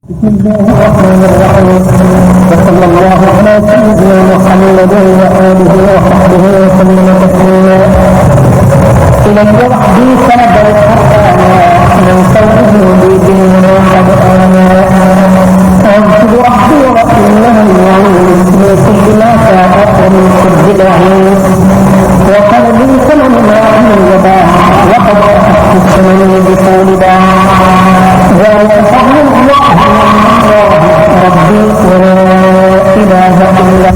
بسم الله الرحمن الرحيم. وصلى الله على سيدنا محمد وآله وصحبه وسلم تسليما. إلى الوعد سند القرآن من قوله بيدنا قد آنا. أعوذ ربي وإنه اليعين من كل ما فات ومن كل لعين. وقال بالثمن ما يباع وقد أخذت الثمن بطول باع. ذلك فضل الله ربي ولا إله إلا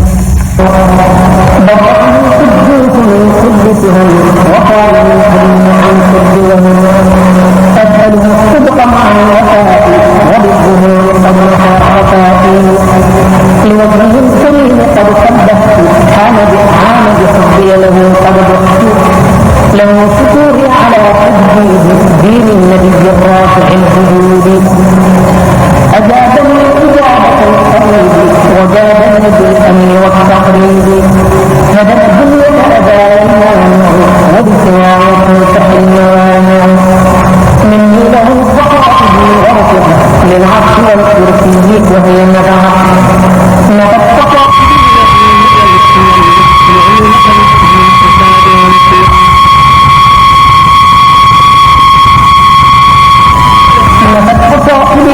بطأه قدوس من كل سهم وقال من حليم عن كل وهم أسأله الصدق مع الوفاء وبالظهور قد نحى خفائي لوجهه الكريم قد سبحت حامد حبي له قد ضحت له فتوري على تجديد دين النبي الرافع الحدود. أجابني إجابة القريب وجابني بالأمن والتقريب. هدى الدنيا أبانا وبسواية تحلوانا مني له الصحابي ورفق للعرش والكرسي وهي نفعه نفقت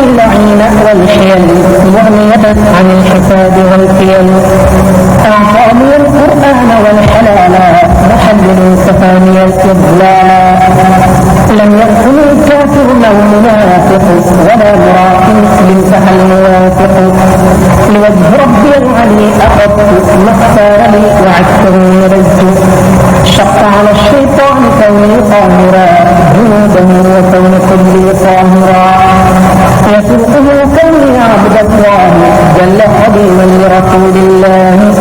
اللعين والحيل مغنية عن الحساب والفيل. أعطاني القرآن والحلالا محلل كفاني الإضلالا. لم يكن الكافر لو منافق ولا مراق للفح الموافق. لوجه ربي العلي أخذت ما اختار لي وعدته نبذت. شق على الشيطان كوني طاهرا جنوبا وكون كلي طاهرا. يسوقه كوني عبد الله جل خديما لرسول الله.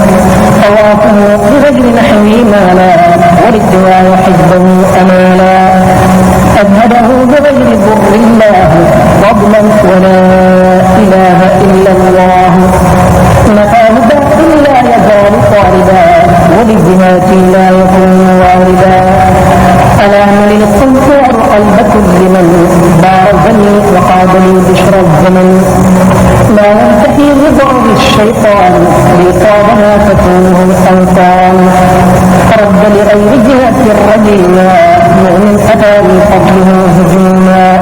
طوافه بغير نحوي مالا وللدواء حزبه امالا. اذهبه بغير ضر الله فضلا ولا اله الا الله. مقام باق لا يزال طالبا وللجهات لا يكون واردا. ألا من القنطار قلب كل من بارزني وقابلي بشر الزمن. لا ينتهي لضرب الشيطان لقابها تكونه الأوطان. رد لغير جهة الرجيما مؤمن أتى بفضله هجوما.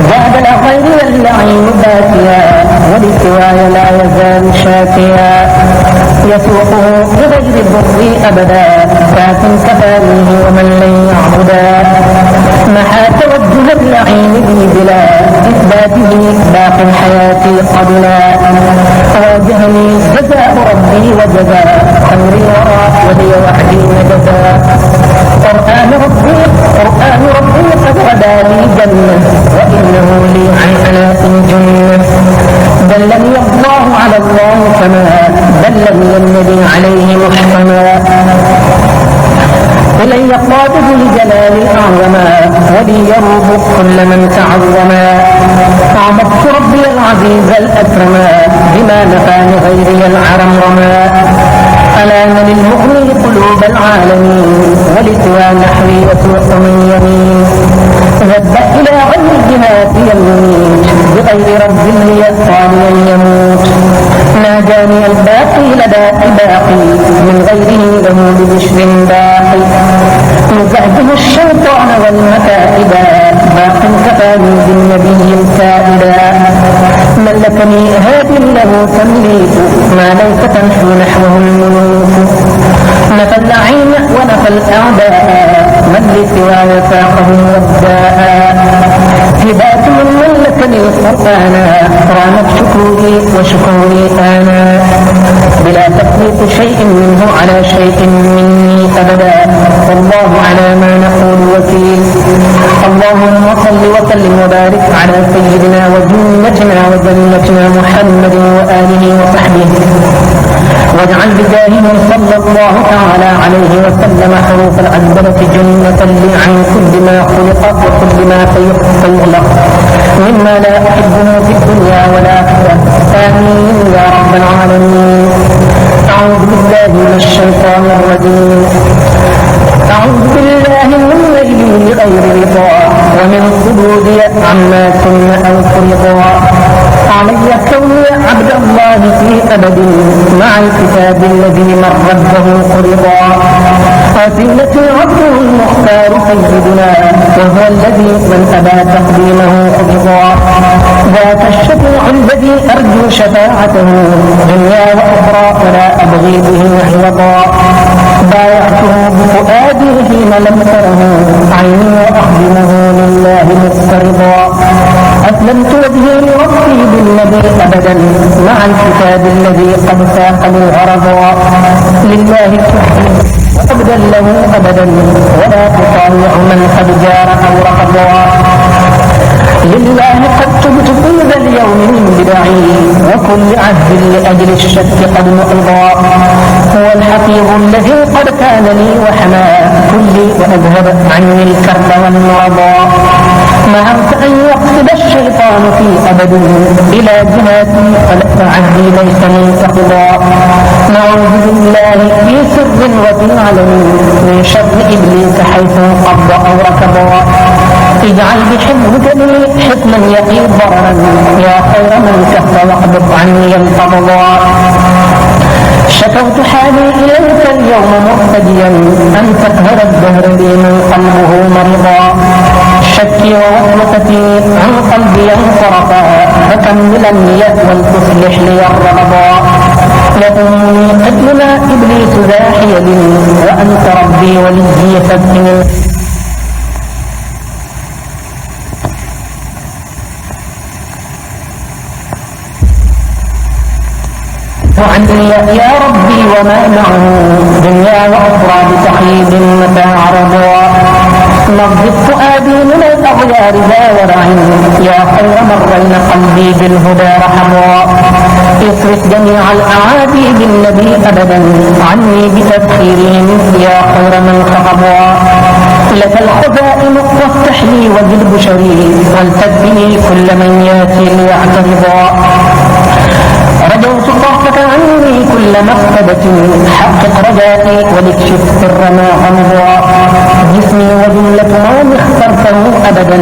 زاد الغير واللعين باكيا ولسواي لا يزال شاكيا. يسوقه بغير الضر أبدا ذات كفانيه ومن لن يعبدا. محى توجه اللعين بي بلا إثباته باق الحياة قبلا. واجهني جزاء ربي وجزاء أمري وراء ولي وحدي نجزا. قرآن ربي قد غدا لي جنة وإنه لي عن أناس جنة. دلني الله على الله كما دلني النبي عليه محكما. إلي قاده لجلال أعظما ولي يروب كل من تعظما. عبدت ربي العزيز الأكرما بما نفى لغيري العرمرما. ألان للمؤمن قلوب العالمين ولسوى نحوي وسوء من يمين. ذب إلى غير الجهات يمين بغير رب ليطاليا يموت. ناجاني الباقي لدى باقي من غيره له ببشر باقي. نزعته الشيطان والمكائدا باق كفاني بالنبي الكائدا. ملكني هاد له تمليك ما ليس تنحو نحوه الملوك. نفى اللعين ونفى الأعداء من لسواي فاقه والداء. هبات من ملكني القرآن رانت شكوري وشكوري آنا. بلا تفريط شيء منه على شيء مني أبدا. والله على ما نقول وكيل. اللهم صل وسلم وبارك على سيدنا وجنتنا وجنتنا محمد وآله وصحبه. واجعل بجاههم صلى الله تعالى عليه وسلم حروف العذبة جنة لي عن كل ما خلق وكل ما سيخلق مما لا أحبه في الدنيا والآخرة. آمين يا رب العالمين. أعوذ بالله من الشيطان الرجيم. أعوذ بالله من الليل غير رضا ومن صدودي عما كن أو فرضا. علي كوني عبد الله في أبد مع الكتاب الذي من رده قرضا وسيلتي عبده المختار سيدنا وهو الذي من أبى تقديمه قبضا ذاك الشفيع الذي أرجو شفاعته دنيا وأخرى ولا أبغي به عوضا بايعته بفؤادي حين لم تره عيني وأخدمه لله مفترضا أسلمت وجهي لربي بالنبي أبدا مع الكتاب الذي قد ساق الغرضا لله التوحيد وأبدا له أبدا ولا تطاوع من قد جار أو رقضا لله قد تبت في ذا اليوم من بدعي وكل عهد لأجل الشك قد مؤضى هو الحفيظ الذي قد كان لي وحمى كلي وأذهب عني الكرب والمرضى نهرت أن يقصد الشيطان في أبد إلى جهاتي فلا عهدي ليس منتقضا نعوذ بالله في سر وفي علم من شر إبليس حيث قبض أو ركضا اجعل بحفظك لي حكما يقي ضررا يا خير من كف واقبض عني القبضا شكوت حالي إليك اليوم مرتديا أن تقهر الدهر لي من قلبه مرضا شكي ووصلتي عن قلبي انصرفا فكملني ولتصلح لي الرغبا يظنني قتلنا إبليس ذا حيل وأنت ربي ولي فابني عني يا ربي وما معه دنيا وأخرى بتقييد متى عرضا نظف فؤادي من الأغيار ذا ورع يا خير من رين قلبي بالهدى رحما اصرف جميع الأعادي بالنبي أبدا عني بتبخيرهم يا خير من خطبا لك الخزائن وافتح لي وجد بشري ولتبني كل من ياتي ليعترضا رجوت طرفك عني كل مفقدة حقق رجائي ولتكشف سر ما غمضا جسمي وجملة ما اخترته أبدا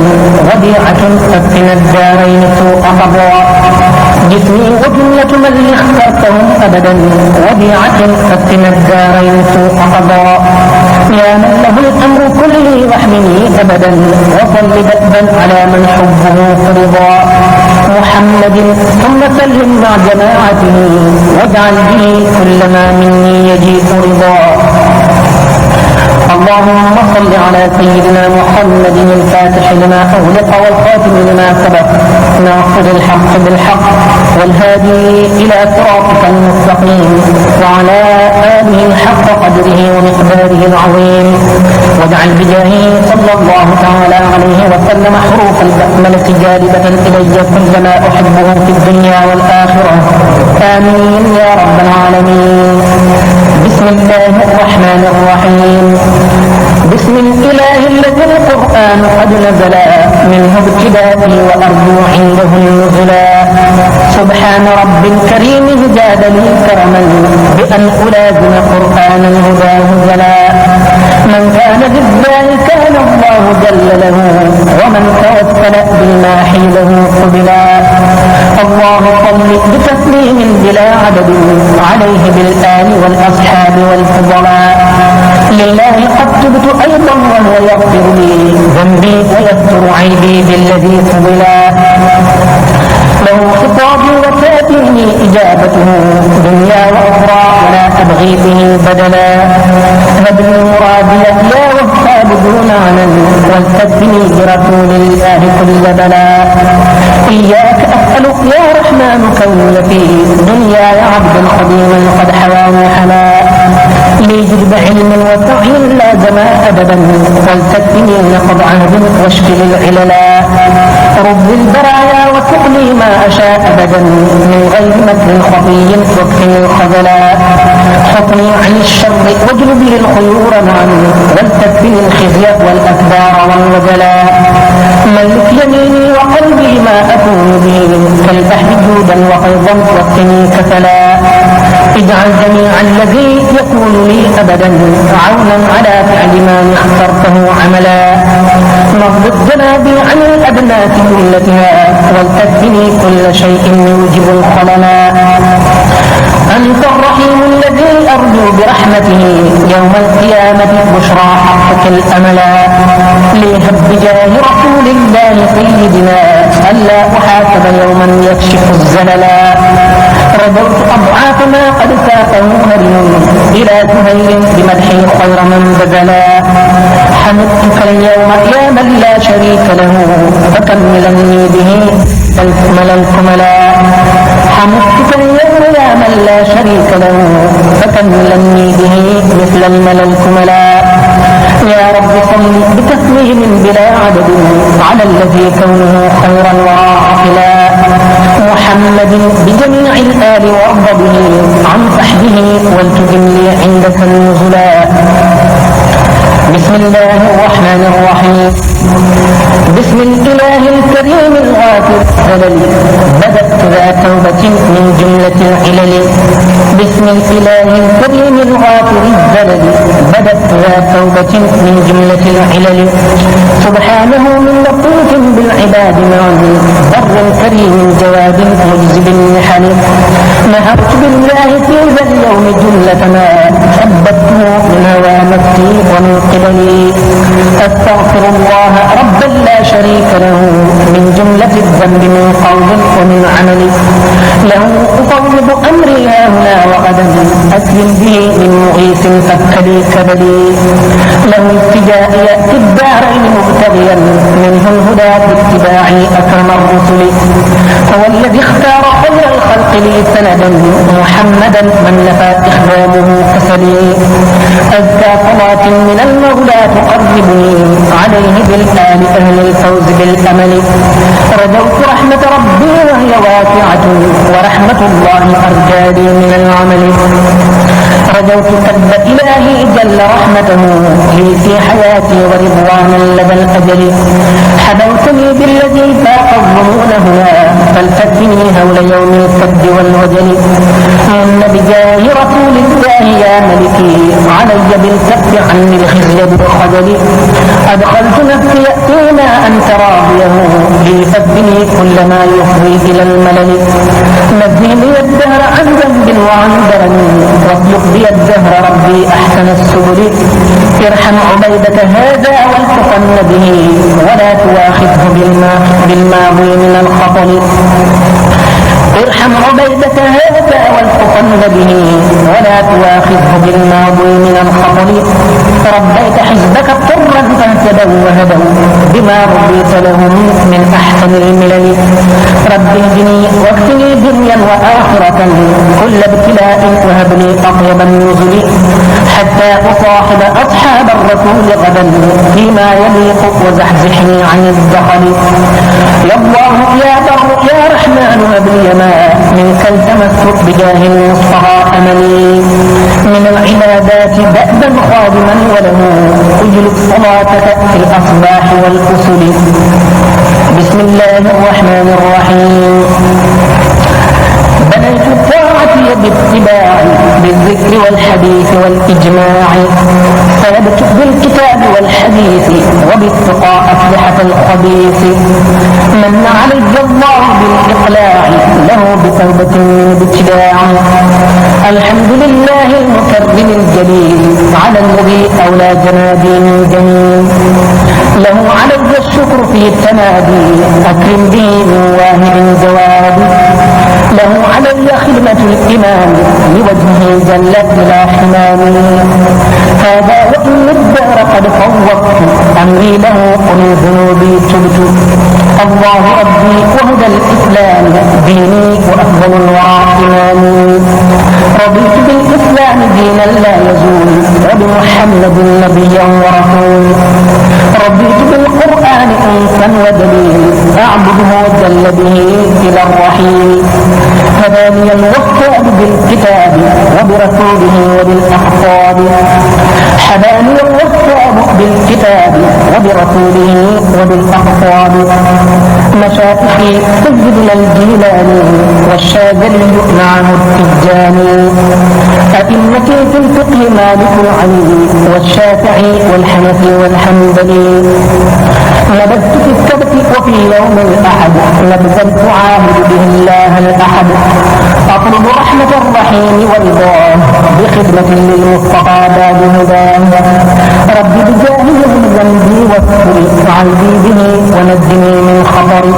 وديعة تبقنا الدارين سوء قضا جسمي وجملة من اخترتهم أبدا وديعة تبقنا الدارين سوء قضا يا من له الأمر كله واحمني أبدا وصل دأبا على من حبه فرضا محمد ثم سلم مع جماعته واجعل به كل ما مني يجيء رضا اللهم صل على سيدنا محمد الفاتح لما أغلق والخاتم لما سبق ناصر الحق بالحق والهادي إلى صراطك المستقيم وعلى آله حق قدره ومقداره العظيم واجعل بجاهه صلى الله تعالى عليه وسلم حروف البسملة جالبة إلي كل ما أحبه في الدنيا والآخرة آمين يا رب العالمين. بسم الله الرحمن الرحيم. بسم الإله الذي القرآن قد نزل منه ابتدائي وأرجو عنده النزلا سبحان رب الكريم زاد لي كرما بأن ألازم قرآنا هداه جلا من كان بالله كان الله جل له ومن توسل بالماحي له قبلا الله صل بتسليم بلا عدد عليه بالآل والأصحاب والفضلاء لله قد تبت أيضا وهو يغفر لي ذنبي ويستر عيبي بالذي فضلا له خطابي وتأتيني إجابته دنيا وأخرى ولا أبغي به بدلا هب المراد يا وهاب دون عنن والتبني برسول الله كل بلاء إياك أسألك يا رحمن كوني في دنيا عبد خديما قد حواني حلا لي جد علم وسعي لا جماء أبدا ولتكفني نقض عهد واشكل العللا رب البرايا وسقني ما أشاء أبدا من غير مكر خفي واكفني الخذلا حطني عن الشر واجلب لي الخيور معا ولتكفني الخزي والأكبار والوجلا ملك يميني وقلبي ما أكون به كالبحر جودا وقيضا واكفني كسلا اجعل جميع الذي يكون لي أبدا عونا على فعل ما اخترته عملا نضبط جنابي عن الأدناة كلتها ولتكفني كل شيء يوجب الخللا أنت الرحيم الذي أرجو برحمته يوم القيامة بشرى حقك الأملا ليهب بجاه رسول الله سيدنا ألا أحاسب يوما يكشف الزللا رجوت أضعاف ما قد ساقه مريم إلى زهير بمدحي خير من بذلا حمدتك اليوم يا من لا شريك له فكملني به الكمل الكملا حمدتك اليوم يا من لا شريك له فكملني به مثل الملا الكملا يا رب صل بتسليم بلا عدد على الذي كونه خيرا وعاقلا محمد بجميع الآل وارض به عن صحبه ولتجم لي عندك النزلا بسم الله الرحمن الرحيم بسم الإله الكريم الغافر الزلل بدأت ذا توبة من جملة العلل بسم الإله الكريم الغافر الزلل بدأت ذا توبة من جملة العلل سبحانه من لطيف بالعباد معا بر كريم جواد مجزب النحل نهرت بالله في ذا اليوم جملة ما ثبته من هوى نفسي ومن قبلي أستغفر الله ربا لا شريك له من جملة الذنب من قول ومن عمل له أفوض أمري هنا وغدا أسلم به من مغيث فك لي كبدي له التجاء يأتي الدارين مبتغيا منه الهدى باتباعي أكرم الرسل هو الذي اختار خير الخلق لي سندا محمدا من نفى إخدامه كسلي أزكى صلاة من المولى تقربني عليه بالآل أهل الفوز بالأمل رجوت رحمة ربي وهي واسعة ورحمة الله أرجى لي من العمل رجوت كب إلهي جل رحمته لي في حياتي ورضوانا لدى الأجل حبوتني بالذي فاق الظنون هنا فالفتني هول يوم الكد والوجل إن بجاه رسول الله يا ملكي علي بالكف عني الخزي بالخجل أدخلت نفسي فيما أنت راضيه لي فابني كل ما يفضي إلى الملل نزني لي الدهر عن ذنب وعن درن واطلق بي الدهر ربي أحسن السبل ارحم عبيدة هذا والتقن به ولا تواخذه بالماضي من الخطل ارحم عبيدة هذا والتقن به ولا تواخذه بالماضي من الخطل ربيت حزبك طرا فاهتدوا وهدوا بما رضيت لهم من أحسن الملل رب اهدني واكفني دنيا وآخرة كل ابتلاء وهب لي أطيب النزل حتى أصاحب أصحاب الرسول غدا فيما يليق وزحزحني عن الدخل يا الله يا بر يا رحمن هب لي ما منك التمسك بجاه المصطفى أملي من العبادات دأبا خادما وله أجلب صلاتك في الأصباح والأسل بسم الله الرحمن الرحيم بنيت طاعتي باتباع بالذكر والحديث والإجماع سلبت بالكتاب والحديث وبالتقى أفلحة الخبيث من علي الله بالإقلاع له بتوبة من ابتداع الحمد لله المكرم الجليل على الذي أولى جنابي من جميل له علي الشكر في التنادي أكرم به من واهب جواد له علي خدمة الإمام لوجهه جل بلا حمام هذا وإن الدهر قد فوضت أمري له ومن ذنوبي تبت الله ربي وهدى الإسلام ديني وأفضل الورى إمامي رضيت بالإسلام دينا لا يزول وبمحمد نبيا ورسول رضيت بالقرآن أنسا ودليل أعبده جل به إلى الرحيم هداني الوفاء بالكتاب وبرسوله وبالأقطاب حداني الوفاء بالكتاب وبرسوله وبالأقطاب مشايخي سيدنا الجيلاني والشاذلي معه التجاني أئمة في الفقه مالك العلي والشافعي والحنفي والحنبلي نبذت في السبت وفي يوم الأحد نبذا تعاهد به الله الأحد أطلب رحمة الرحيم ورضاه بخدمة للمصطفى باب هداه رب بجاهه ذنبي واستر عيبي به ونجني من خطري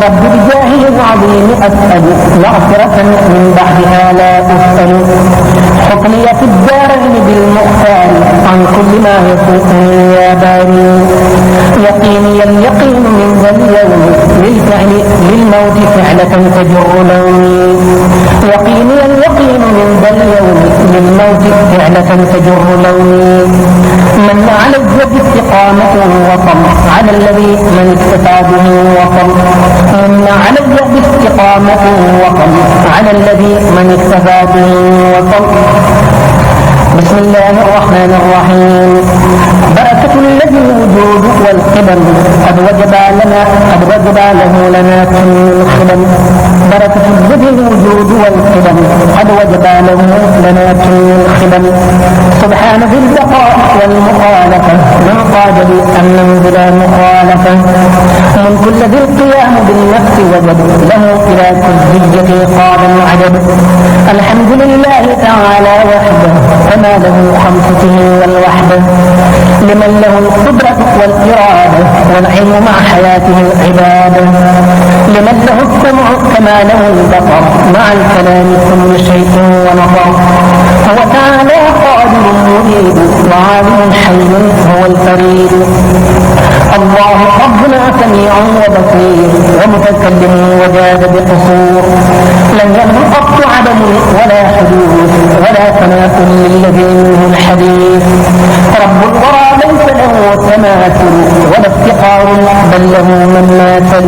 رب بجاهه العظيم أسأل مغفرة من بعدها لا أسأل حكمي في الدارين بالمختار عن كل ما يسوءني يا باري يقيني اليقين من ذا اليوم للفعل للموت فعلة تجر لوني يقيني اليقين من ذا اليوم للموت فعلة تجر لوني من على الزد استقامة وصل على الذي من اكتفى به وصل من على الزد استقامة وصل على الذي من اكتفى به وصل بسم الله الرحمن الرحيم بركة الذي الوجود والقدم قد وجب له لنا كل الخدم بركة الذي الوجود والقدم قد وجب له لنا كل الخدم سبحان ذي البقاء والمخالفة من قاد بأمن بلا مخالفة من كل ذي القيام بالنفس وجد له إلى كلية قال عجب الحمد لله تعالى وحده فما له خمسته والوحدة لمن له القدرة والإرادة والعلم مع حياته العبادة لمن له السمع كما له البصر مع الكلام كل شيء ونظر هو تعالى قادر مريد وعالم حي هو الفريد الله ربنا سميع وبصير ومتكلم وجاد بقصور لن يبدو قط عدم ولا حدوث ولا ثناء للذي منه الحديث رب الورى ليس له تماثل ولا افتقار بل له مماثل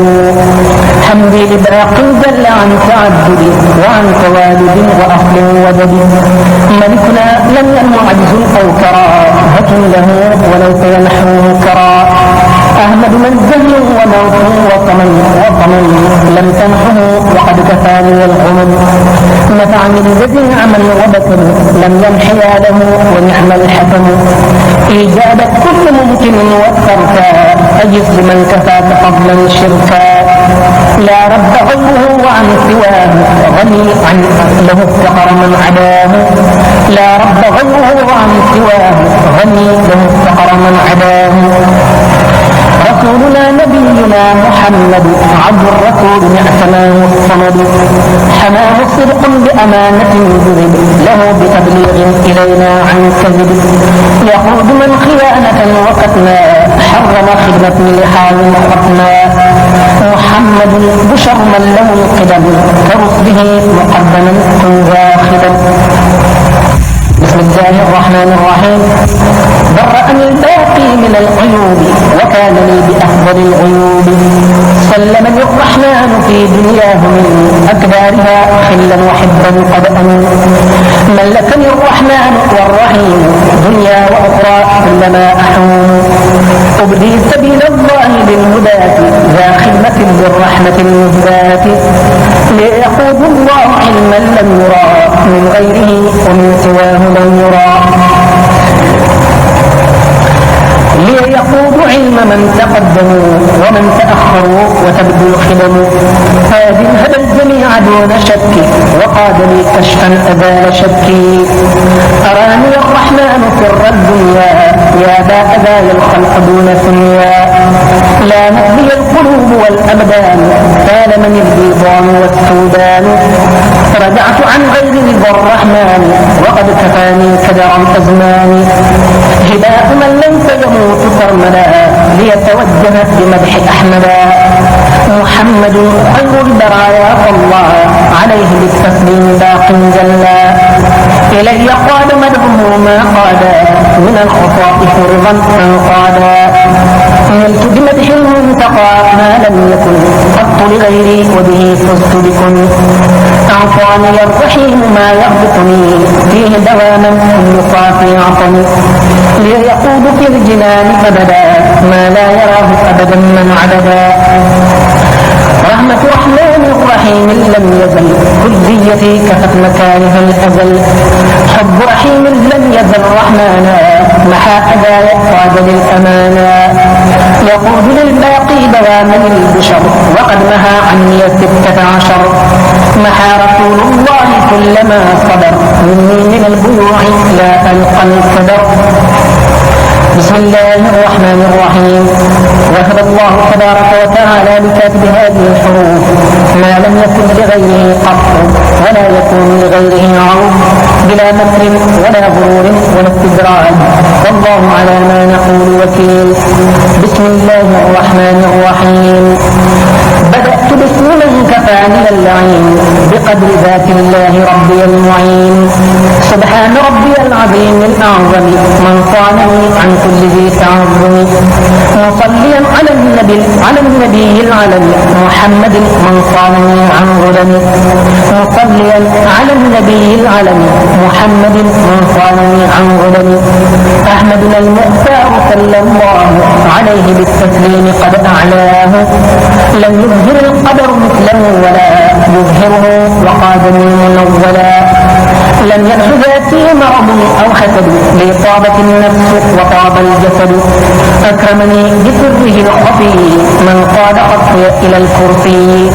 حمدي لباق جل عن تعدد وعن توالد واصل ودد ملكنا لم ينم عجز او كراهة له وليس ينحوه كرا أحمد من زهر وموت وطمن لم تنحه وقد كفاني الغمم نفعني الذي عمل وبطل لم يمحيا له ونعم الحكم إجابة كل ممكن واكثرتا أجس لمن كفاك فضلا شركا لا رب غيره وعن سواه غني عن له افتقر من عداه لا رب غيره وعن سواه غني له افتقر من عداه رسولنا نبينا محمد عبد الرسول معتماه الصمد حماه صدق بأمانة ذهب له بتبليغ إلينا عن كذب يقود من خيانة وقتنا حرم خدمة لحال قتنا محمد بشر من له القدم كرس به مقدما واخدا بسم الله الرحمن الرحيم برأني الباقي من العيوب وكان لي بأفضل العيوب سلمني الرحمن في دنياه من أكبارها خلا وحبا قد أمن ملكني الرحمن والرحيم دنيا وأخرى كلما أحوم أبدي سبيل الله بالهداة ذا خدمة بالرحمة المهداة ليقود الله علما لم يرى من غيره ومن سواه لم يرى ليقود علم من تقدموا ومن تأخروا وتبدو الخدم هذه هدى الجميع دون شك وقاد لي كشفا أزال شكي أراني الرحمن سر الدنيا يا باء ذا الخلق دون ثنيا لا نهدي القلوب والأبدان قال من البيضان والسودان رجعت عن غير رضا الرحمن وقد كفاني كدرا أزمان هداء من ليس يموت سرمدا ليتوجه بمدح أحمدا محمد خير البرايا فالله عليه بالتسليم باق جلا إلي قال مدحه ما قادا من الخصائص رضا انقادا نلت بمدح المنتقى ما لم يكن قط لغيري وبه فزت بكم أعطاني الرحيم ما يربطني فيه دواما كل صافي عطني ليقود في الجنان أبدا ما لا يراه أبدا من عبدا رحمة رحمن الرحيم لم يزل كليتي كفت مكانها الأزل حب رحيم لم يزل رحمانا محا أذى قاد للأمانا يقود للباقي دواما البشر وقد نهى عني 16 محا رسول الله كلما صدر مني من البيوع لا ألقى الكدر بسم الله الرحمن الرحيم وهب الله تبارك وتعالى لكاتب هذه الحروف ما لم يكن لغيره قط ولا يكون لغيره عروض بلا مكر ولا غرور ولا استدراج والله على ما نقول وكيل بسم الله الرحمن الرحيم بدأت باسم من كفاني اللعين بقدر ذات الله ربي المعين سبحان ربي العظيم الأعظم من صانني عن كل ذي تعظم مصليا على النبي العلم محمد من صانني عن ظلم مصليا على النبي العلم محمد من صانني عن ظلم أحمدنا المختار صلى الله عليه بالتسليم قد أعلاه لم يظهر القدر مثله ولا يظهره وقادني منولا لم ينح ذاتي مرض أو حسد لي طابت النفس وطاب الجسد أكرمني بسره الخفي من قاد خطي إلى الكرسي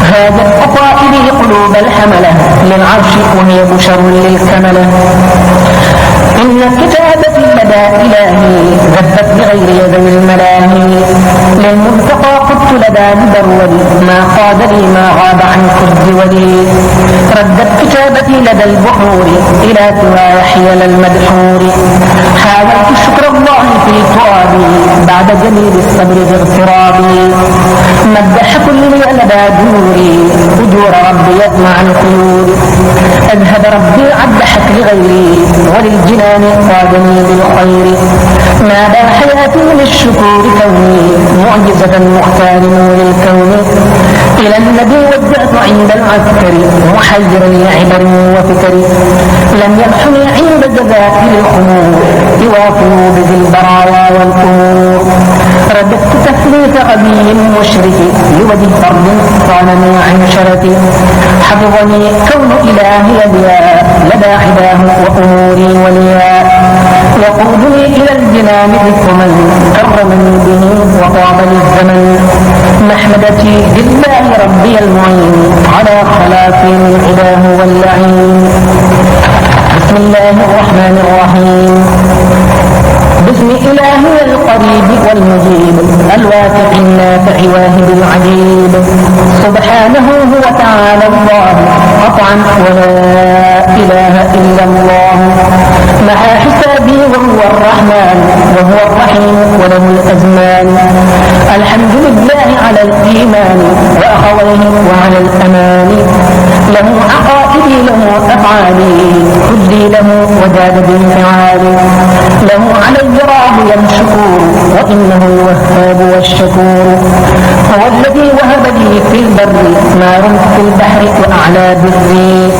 هذا قصائدي قلوب الحملة للعرش وهي بشر للكملة إن كتابتي لدى إلهي ذبت بغير يدي الملاهي للمنتقى قدت لدى بدرولي ما قاد لي ما غاب عن كرد ولي ردت كتابتي لدى البحور إلى سوى يحيى المدحور حاولت شكر الله في ترابي بعد جميل الصبر باغترابي مدح كل لدى دوري أجور ربي مع الخيول أذهب ربي عد حكل غيري وللجنان قادني بالخير نادى حياتي للشكور كوني معجزة المختار نور الكون إلى الذي ودعت عند العسكر محيرا لعبر وفكر لم يمحني عند جزاء الخمور يوافوا بذي البرايا والأمور رددت تثليث غبي مشرك لوجه فرد صانني عن شرفي حفظني كون إلهي بيا لدى عباه وأموري وليا يقودني إلى الجنان ذكر من كرمني به وطاب للزمن محمدتي لله ربي المعين على خلافي من عداه واللعين بسم الله الرحمن الرحيم باسم إلهي القريب والمجيب الواثق النافع واهب العجيب سبحانه هو تعالى الله قطعا ولا إله إلا الله مع حسابي وهو الرحمن وهو الرحيم وله الأزمان الحمد لله على الإيمان وأخويه وعلى الأمان له عقائدي له أفعالي كلي له وزاد بانفعالي له علي راضيا شكور وإنه الوهاب والشكور هو الذي وهب لي في البر ما رمت في البحر وأعلى بري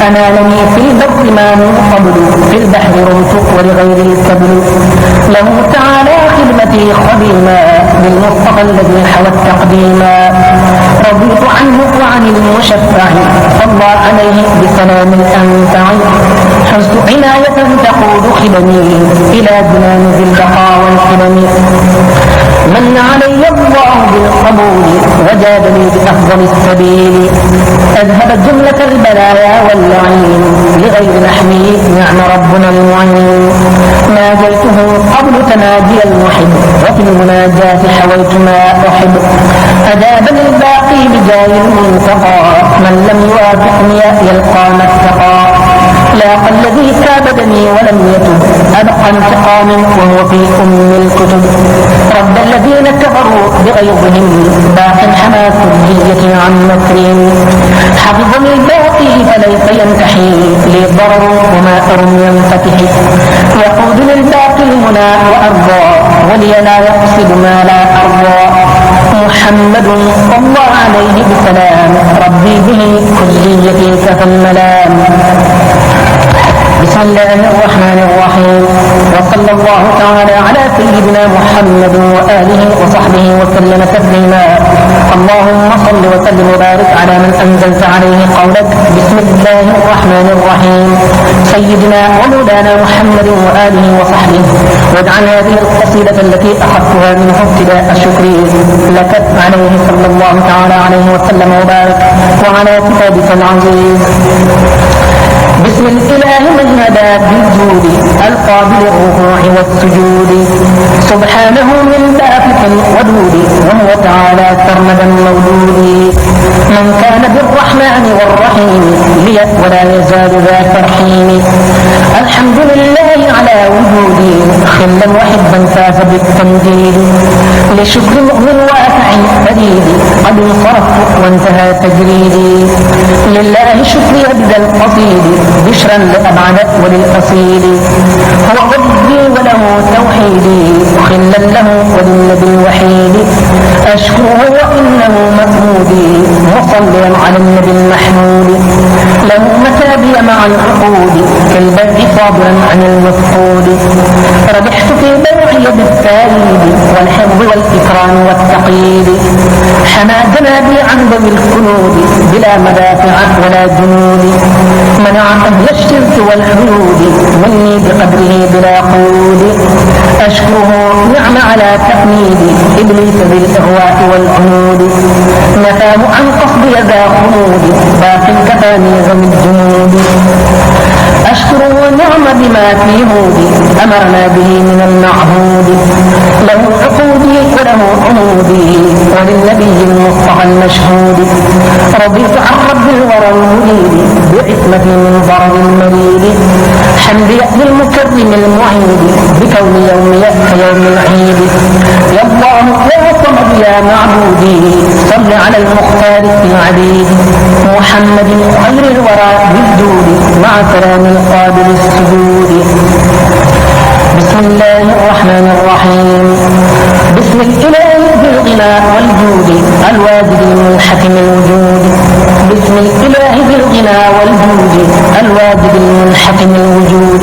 أنالني في البر ما من قبل في البحر رمت ولغير الكبل له تعالى خدمتي خديما للمصطفى الذي حوى التقديما رضيت عنه وعن المشفع صلى عليه بسلام الأنفع حرصت عناية تقود خدمي إلى جنان ذي البقاء والكرم من علي الله بالقبول وجادني بأفضل السبيل أذهب جملة البلايا واللعين لغير نحمي نعم ربنا المعين ناجيته قبل تناجي المحب وفي المناجاة حويت ما أحب أجابني الباقي بجاه المنتقى من لم يوافقني يلقى ما اتقى لاقى الذي كابدني ولم يتب أبقى انتقام وهو في الكتب رد الذين كفروا بغيظهم باق حمى كليتي عن مكرهم حفظني الباقي فليس ينتحي لي ضرر وما أرم ينفتح يقود للباقي المنى وأرضى ولي لا يقصد ما لا أرضى محمد صلى الله عليه بسلام ربي به كليتي كفى الملام بسم الله الرحمن الرحيم. وصلى الله تعالى على سيدنا محمد وآله وصحبه وسلم تسليما. اللهم صل وسلم وبارك على من أنزلت عليه قولك. بسم الله الرحمن الرحيم. سيدنا ومولانا محمد وآله وصحبه، واجعل هذه القصيدة التي أخذتها منه ابتداء شكري لك عليه صلى الله تعالى عليه وسلم وبارك وعلى كتابك العزيز. بسم الإله من هدى بالجود القابل الركوع والسجود، سبحانه من بافق الودود وهو تعالى سرمدا مولود. من كان بالرحمن والرحيم لي ولا يزال ذا ترحيم. الحمد لله على وجودي خلا وحبا فاز بالتمجيد. لشكر مؤمن واسع فريد قد انصرفت وانتهى تجريدي. لله شكري بذا القصيد بشرا لأبعد وللأصيل. هو ضدي وله توحيدي خلا له وللنبي الوحيد. أشكره وإنه مفهودي مصليا على النبي المحمود. له متابي مع العقود كالبدء صابرا عن المفقود. ربحت في بيعي بالتاييد والحفظ والإكرام والتقييد. حمى جنابي عن ذوي الخلود بلا مدافع ولا جنود. منع أهل الشرك والحدود مني بقدره بلا قود. أشكره نعم على تحميد إبليس بالإغواء والعنود. نفاه عن قصدي ذا خلود باق كفاني ذوي الجنود. أشكره نعم بما في هودي أمرنا به من المعهود. له عقودي وله عمودي وللنبي المصطفى المشهود. رضيت عن رب الورى المريد بعصمة من ضرر المريد. حمدي للمكرم المعيد بكون يومي كيوم العيد. يا الله يا صمد يا معبودي صل على المختار في العديد. محمد خير الورى بالجود مع سلام القابل السجود. بسم الله الرحمن الرحيم. بسم الإله بالغنى والجود الواجد المنحكم الوجود. بسم الإله بالغنى والجود الواجد المنحكم الوجود.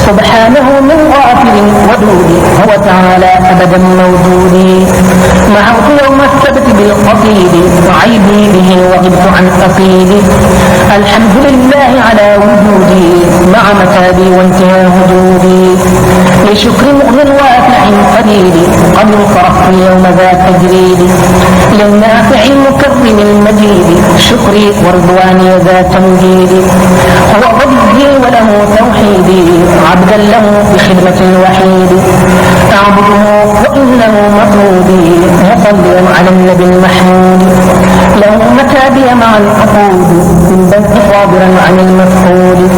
سبحانه من غافل ودود هو تعالى أبدا موجود. معه يوم السبت بالقصيد عيبي به وغبت عن قصيد. الحمد لله على وجودي مع متابي وانتهى هدودي. لشكر مؤمن واسع قدير قد انصرفت اليوم ذا تجريد. للنافع المكرم المجيد شكري ورضواني ذا تمجيد. هو ربي وله توحيدي عبدا له بخدمة الوحيد. أعبده وإنه مطلوبي مصليا على النبي المحمود. له متابي مع العقود من بدء صابرا عن المفقود.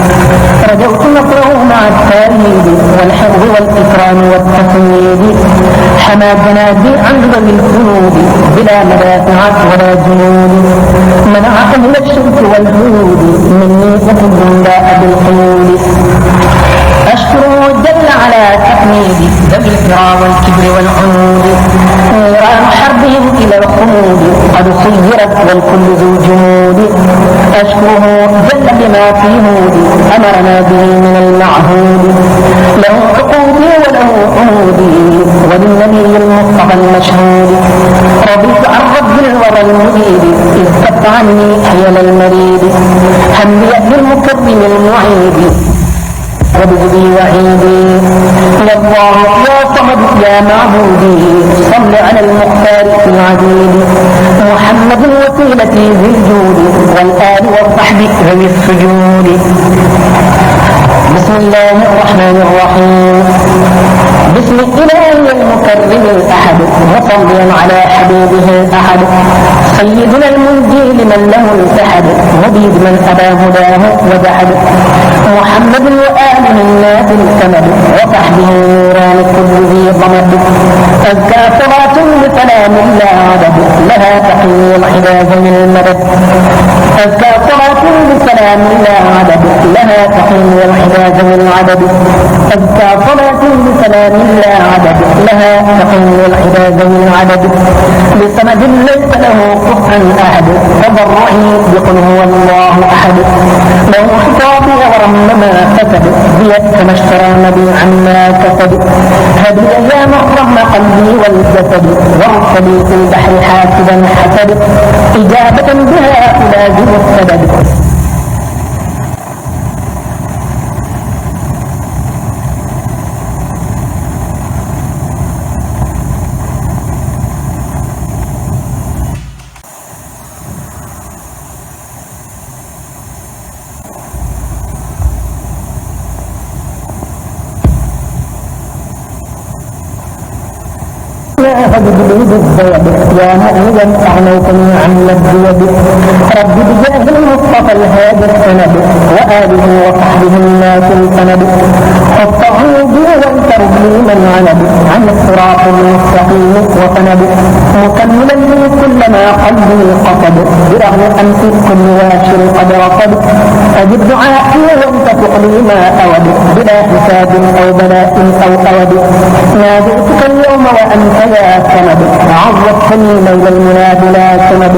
رجوت نصره مع التأييد والحفظ والإكرام والتقييد. حمى جنابي عن ذوي الخلود بلا مدافع ولا جنود. منع أهل الشرك والجنود مني أحب باء بالقيود. أشكره جل على تحميدي ذوي الكرى والكبر والعنود. نيران حربهم إلى الخمود قد صيرت والكل ذو جمود. أشكره جل بما في هودي أمرنا به من المعهود. له عقودي وله عمودي وللنبي المصطفى المشهود. رضيت عن رب الورى المريد إذ كف عني حيل المريد. حمدي للمكرم المعيد وبغضي وعيدي. يا الله يا صمد يا معبودي صل على المختار في العديد. محمد وسيلتي ذي الجود والآل والصحب ذوي السجود. بسم الله الرحمن الرحيم. بسم الله المكرم الأحد مصليا على حبيبه الأحد. سيدنا المنجي لمن له التحد مبيد من أبى هداه وجحد. محمد وآله الناس الكمد وصحبه نوران كل ذي ضمد. أزكى صلاة بسلام لا عدد لها تقي العباد من المدد. أزكى صلاة بسلام لا عدد لها تقي العباد من العدد. أزكى صلاة بسلام لا عدد لها تقي العباد من العدد. لسند ليس له كفءا أحد تضرعي بقل هو الله أحد. ما له خطابي ورم ما كتب بيد كما اشترى مبيعا ما كتب هب لي ايام رم قلبي والجسد وارسلي في البحر حاسبا حسب اجابه بها الازم السبب. فبجلود الزيد يا مؤمنا أعنيتني عن الزيد رب بجاه المصطفى الهادي السند وآله وصحبه الناس السند حط عودي وانترب لي من عند عن الصراط المستقيم وسند مكملا لي كل ما قلبي قصد برغم أنف كل واشر قد رصد أجب دعائي وانت تقضي ما أود بلا حساب أو بلاء أو أود ناديتك اليوم وأنت يا سند عرفتني ليل المنى بلا سند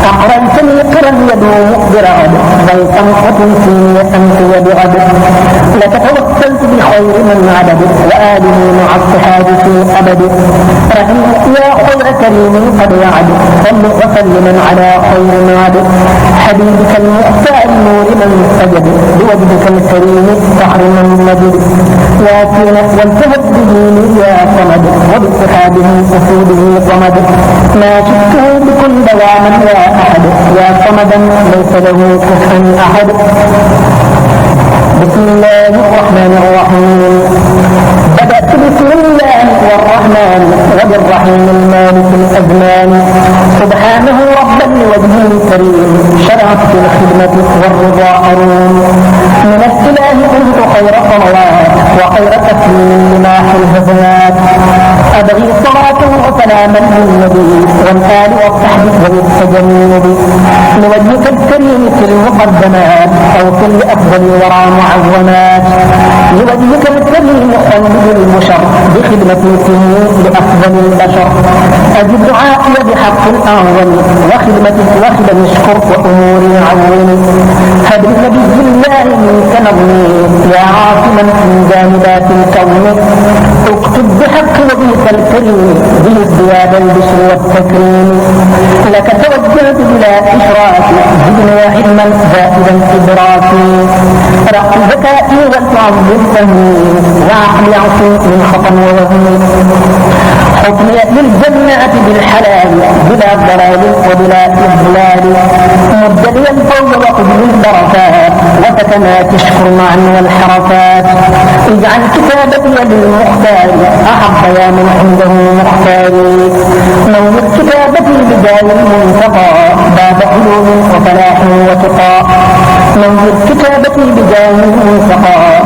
أقرنتني قرا يدوم برغد بل تنقط فيني أنت وبغد لك توكلت بخير من عدد وآله مع الصحاب في أبد رحم يا خير كريم قد وعد صل وسلم على خير معد حبيبك المختار نور من سجد بوجهك الكريم فخر من مجد ياسين والتهت به يا صمد وباتحاده أسوده صمد ما شفته بكل دواما يا أحد يا صمدا ليس له كفءا أحد. بسم الله الرحمن الرحيم بدأت بسم الله والرحمن وبالرحيم المالك الأزمان سبحانه ربا لوجهه الكريم شرعت في الخدمة والرضا أروم من السلام كنت خير صلوات وخير تسليم لماح الهزمات أبغي صلاة وسلاما للنبي والآل والصحب وبالتجنب لوجهك الكريم في المقدمات أو في الأفضل ورا معظمات لوجهك الكريم خلد البشر بخدمتي فيه لأفضل البشر أجب دعائي بحق الأعظم وخدم اشكر وأموري عظم هب لنبي الله منك نظمي يا عاصما من جانبات الكون اكتب بحق وجهك الكريم به ازدياد البشر والتكريم لك توجهت بلا إشراك زدني علما زائدا إدراكي رق ذكائي وتعظم فهمي وعقلي عصي من خطا ووهمي حكمي للجنة بالحلال بلا ضلال وبلا إضلال مبتدئا الفوز وقبل البركات وسكنات اشكر معا والحركات اجعل كتابتي للمختار أحب يا من عنده مختار نور كتابتي بداية المنتقى باب علوم وفلاح وتقى نور كتابتي بداية المنتقى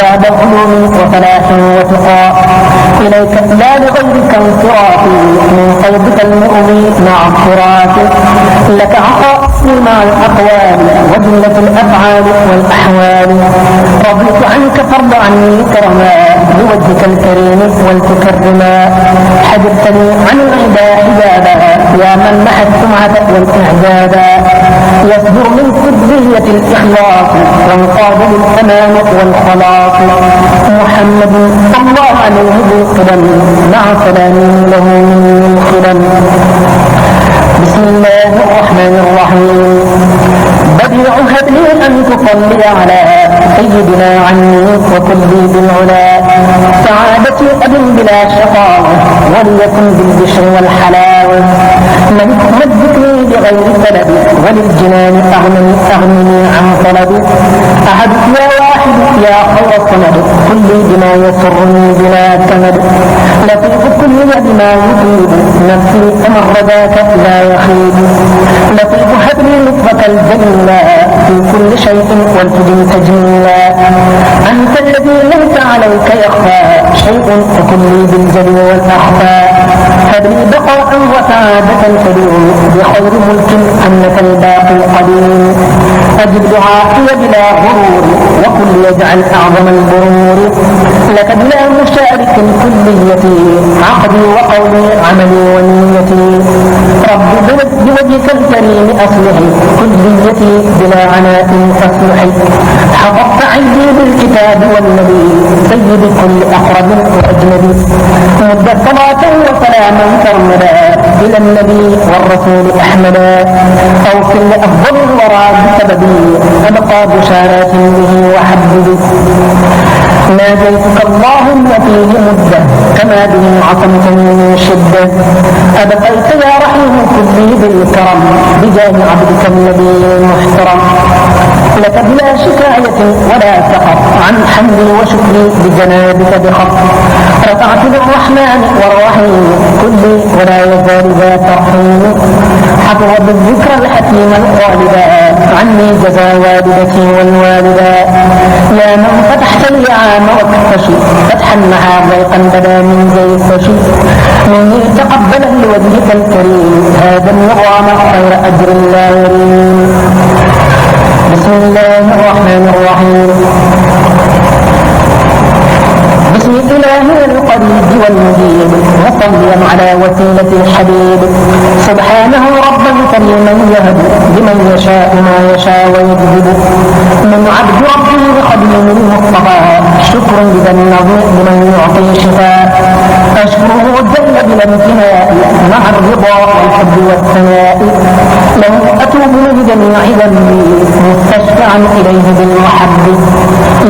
باب علوم وفلاح وتقى إليك لا لغيرك انصرافي من قلبك المؤمن مع الصراط لك عطائي مع الأقوال وجملة الأفعال والأحوال رضيت عنك فرض عني كرما بوجهك الكريم والتكرما حجبتني عن العدا حجابا يا من محى السمعة والإعجابا يصدر من كلية الإخلاص وانقاد للأمان والخلاص محمد صلى الله عليه بالقدم مع سلام له من الخدم. بسم الله الرحمن الرحيم بديع هب لي أن تصلي على سيدنا عني وكلي بالعلا سعادتي أب بلا شقاوة وليكن بالبشر والحلاوة مجدني بغير سبب وللجنان أغنني عن طلب أحد يا واحد يا خير الصمد كلي بما يسرني بلا كمد لطيف كل بما يفيد نفسي أمر ذاك لا يخيب لطيف هب لي لطفك الجميلا في كل شيء والتجن تجميلا أنت الذي ليس عليك يخفى شيء فكلي بالجلي والأخفى هب لي بقاء وسعادة تدوم بخير ملك أنك الباقي القديم أجب دعائي بلا غرور وكل يجعل أعظم البرور لك بلا مشارك كليتي عقدي وقولي عملي ونيتي رب بوجهك الكريم أصلحي كليتي بلا عناء فاصلحي حفظت عيدي بالكتاب والنبي سيد كل أقرب وأجنبي مد صلاة وسلاما سرمدا إلى النبي والرسول أحمدا أوصل لأفضل الورى بسببي أبقى بشارات به وحببي ناديتك اللهم فيه مدة كما به عصمتني من شدة أبقيت يا رحيم كلي بالكرم بجاه عبدك النبي المحترم لك بلا شكاية ولا سقط عن حمدي وشكري بجنابك بخط رفعت للرحمن والرحيم كلي ولا يزال ذا ترحيم حفظ بالذكر الحكيم الغالبا عني جزا والدتي والوالدا يا من فتحت لي عام واكتشي فتحا مع ضيقا بدا من زيفشي مني تقبلا لوجهك الكريم هذا النظام خير أجر لا يريم بسم الله الرحمن الرحيم بسم إله القريب والمجيب وصليا على وسيلة الحبيب سبحانه ربا كريما يهب لمن يشاء ما يشاء ويجذب من عبد ربه خديم المصطفى شكر لذا النظير لمن يعطي شفاء أشكره جل بلا انتهاء مع الرضا والحب والثناء له أتوب من جميع ذنبي مستشفعا إليه بالمحب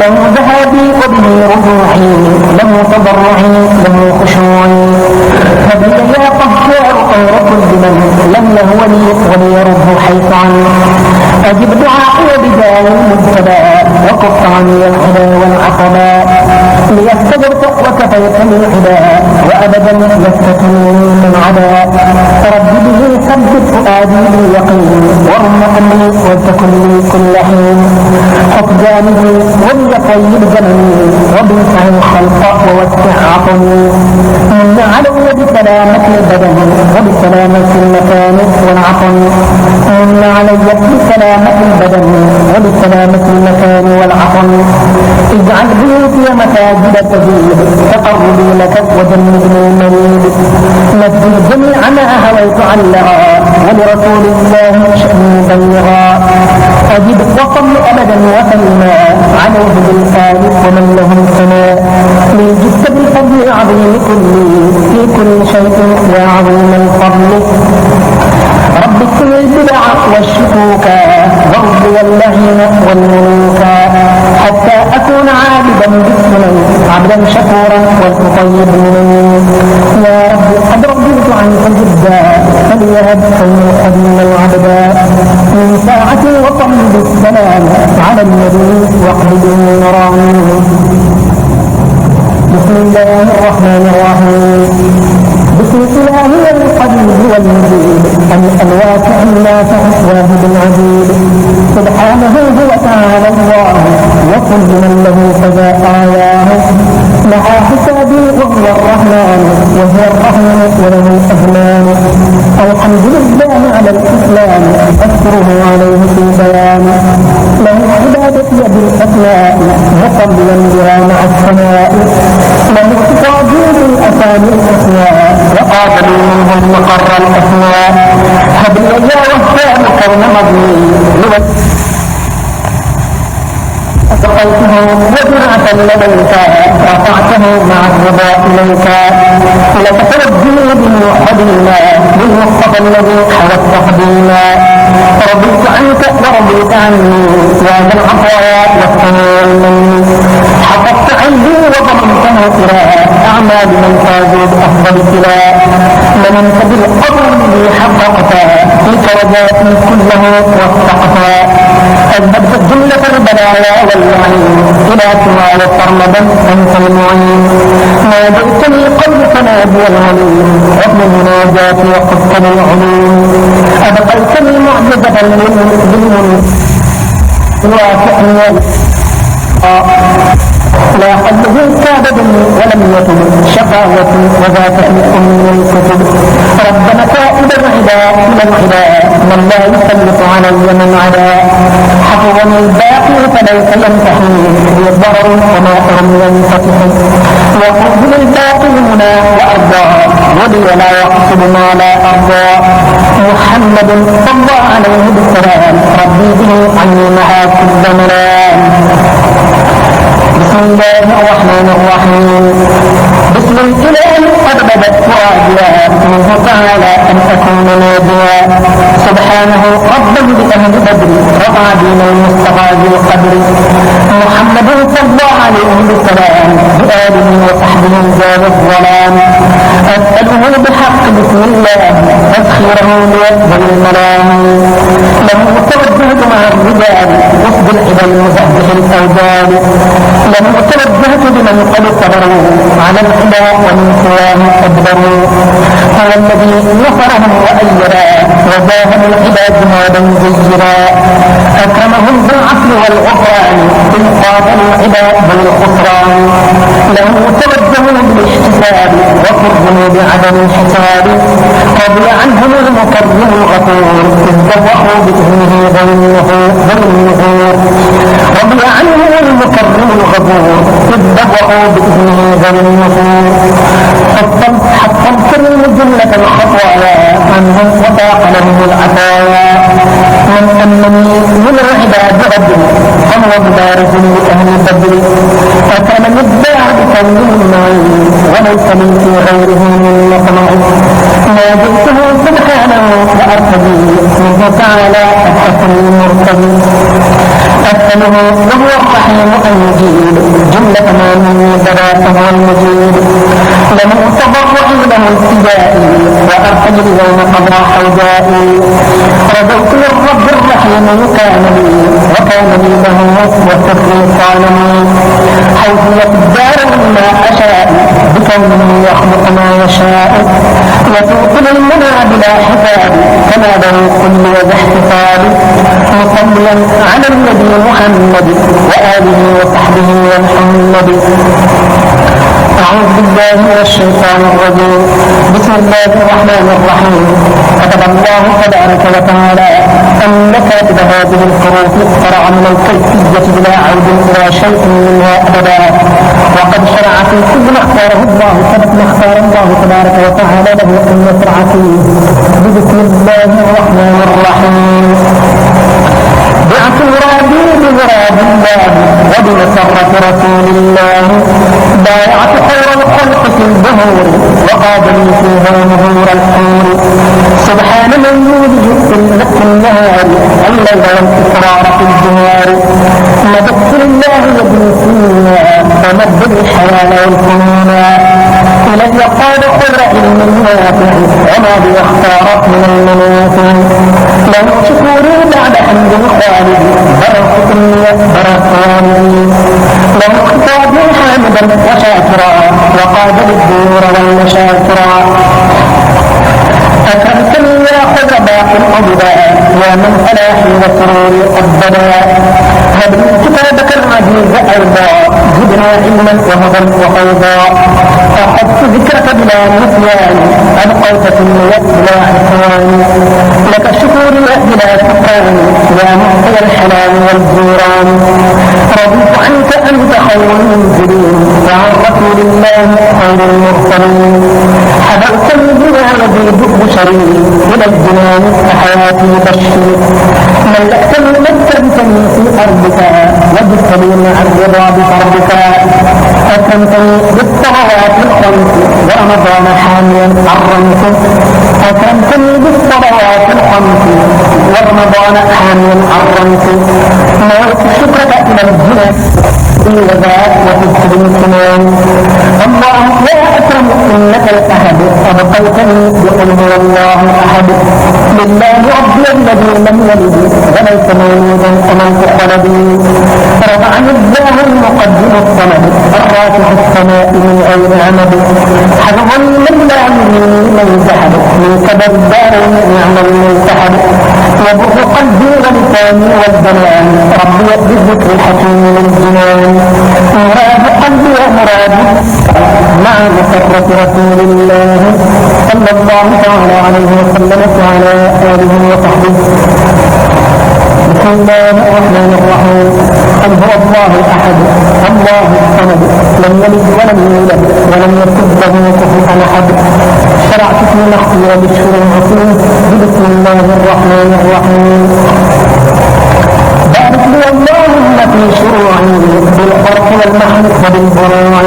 له ذهابي وبه رجوعي له تضرعي له خشوعي هب لي يا قهار خير كل من لم يهوني وليرد حيث عني أجب دعائي بداء المجتبى وكف عني الهدى والعقبى ليستجرت وكفيتني الهدى وأبدا يفتتني من عدا رب به ثبت فؤادي باليقين ورم أمري ولتكن لي كل حين حط جانبي وليطيب زمني وبنفع الخلق ووسع عقلي من علي بسلامة البدن وبسلامة المكان والعقل من علي بسلامة البدن وبسلامة المكان والعقل اجعل بيوتي مساجد تزيد تقربي لك وجنبني المريد نزل جميع ما هويت علها ولرسول الله شأني بلغا أجب وصل أبدا وسلما عليه بالآل ومن لهم سماء لجدت بالفضل العظيم كلي في كل شيء يا عظيم الفضل رب كل البدع والشكوك وارضي اللهين والملوك حتى أكون عابدا بالسنن عبدا شكورا والمطيب مني يا رب قد رضيت عنك جدا فليهب خير خديم العبدا من ساعة وصل بالسلام على النبي واقبل نرامي بسم الله الرحمن الرحيم بسم الله القدير والمجيد الواسع النافع الواهب العزيز سبحانه هو تعالى الله وكل من له كذا آياه مع حسابي وهو الرحمن وهو الرحمن وله الأزمان الحمد لله على الإسلام أشكره عليه في بيان له عبادتي بالأسماء مقبلا بها مع السماء له اقتصادي بالأسامي الأسماء وقابل منهم مقر الأسماء هب لي يا وهاب كون مضني سقيته وجرعة لديك رفعته مع الرضا إليك لك ترجي به قديما بالمصطفى الذي حوت تقديما رضيت عنك ورضيت عني يا ذا العطايا والثناء مني حفظت عندي وضمنته إلى أعمال من فازوا بأفضل ابتلاء مننت بالقدر الذي حققت فيك رجاتي كله واستقفا أذهبت جملة البلايا واللعين إلى سواي سرمدا أنت المعين ناديتني قلبك نادي العليم رب المناجاة وقفت للعلوم أبقيتني معجزة بالمن وافقني لا قلبه كابد ولم يتب شقاوة وذاك الأم الكتب ربنا تائب العداء إلى العداء من لا يسلط علي من عداء حفظني الباقي فليس ينتهي لي ضرر وما أهم ينفتح وقلب للباقي هنا وأرضى ولي لا يقصد ما لا أرضى محمد صلى عليه بالسلام ربي به عني معاك الزمنان. بسم الله الرحمن الرحيم. بسم الإله قد بدت فؤادها منه تعالى أن أكون ناديا سبحانه ربا بأهل بدر رفع دين المصطفى بالقدر محمد صلى عليه بالسلام بآله وصحبه زاد الظلام أسأله بحق بسم الله تسخيره ليقبل الملام له توجهت مع الرجال وسط العبا المزهزه الأوجال له توجهت بمن قد صبروا على العبا ومن سواه أدبروا هو الذي نصرهم وأيدا وزاهم العبا جهادا زجرا أكرمهم بالعفو والغفران إن قاتلوا العبا بالخسران له توجهوا بالاحتساب وكرموا بعدم الحساب رضي عنهم المكرم الغفور إذ ذبحوا بإذنه ذوي النفور رضي عنهم المكرم الغفور إذ ذبحوا بإذنه ذوي النفور حطمت جملة الخطايا عنهم وطاق لهم العطايا من أنني من العباد بدر فهو مبارز لأهل بدر فكان مدعى بكون المعين وليس من في غيره من مطمع ناديته سبحانه وأرتدي منه تعالى أبحثني المرتدي أسأله وهو الرحيم أن يجيب جملة ما مني بدا فهو المجيب له تضرعي له التجائي وأرتجي اليوم قضى حوجائي رجوت للرب الرحيم كان لي وكان لي له وسري كان لي حوزية الدار مما أشاء بكونه يخلق ما يشاء يسوق للمنى بلا حساب كما له كل وذا احتساب مصليا على النبي محمد وآله وصحبه ومحمد. أعوذ بالله من الشيطان الرجيم. بسم الله الرحمن الرحيم. كتب الله تبارك وتعالى أن كاتب هذه الحروف فرع من الكيفية بلا عود إلى شيء منها أبدا وقد شرع في كل ما اختاره الله تبارك وتعالى له أن يشرع فيه. بسم الله الرحمن الرحيم. بعث مرادي بمراد الله وبمسرة رسول الله بايعت خير الخلق في الظهور وقابلي فيها نهور الحور سبحان من يولج في النهار الليل والإسرار في الجهار مددت لله يدي فينا ومد الحياة والفنونا إلي قال خير علم النافع وما بيختارت من المنافع له شكوري بعد حمد الخالد بركة بركاني له خطابي حامدا وشاكرا وقابل الدور والمشاكرا أكرمتني يا خذ باقي الأبدا يا من فلاحي وسروري أبدا هب كتابك العزيز أيضا زدنا علما وهدى وفيضا أخذت ذكرك بلا نسيان أبقيت في النية بلا عصيان لك الشكور بلا سكران يا معطي الحلال والجيران رضيت عنك أنت خير المنزلين وعن رسول الله خير المرسلين حببتني بما يزيد بشري إلى الجنان كحياتي بشري ملكتني مكنتني في أرضك وجدتني مع الرضا بفرضك أكرمتني بالصلوات الخمس ورمضان حاميا حرمت أكرمتني بالصلوات الخمس ورمضان حاميا حرمت نويت شكرك إلى الجنة وذاك وفزت بالكمان الله لا أكرم إنك الأحد أبقيتني بقل هو الله أحد لله ربي الذي لم يلد وليس مولودا فمن ولدي رفعني الله المقدم الصمد الرافع السماء من غير عمد حفظا من لا يمين من زحد من كبر الدار نعم الملتحد وبر قلبي ولساني والبنان ربي بالذكر الحكيم والجنان مراد قلبي ومرادي مع مسرة رسول الله صلى الله تعالى عليه وسلم وعلى آله وصحبه. بسم الله الرحمن الرحيم. قل هو الله احد الله الصمد لم يلد ولم يولد ولم يكن له كفوا احد. شرعت في نحوي وبالشروع بسم الله الرحمن الرحيم. بارك لي اللهم في شروعي بالحرف والمحن وبالبروع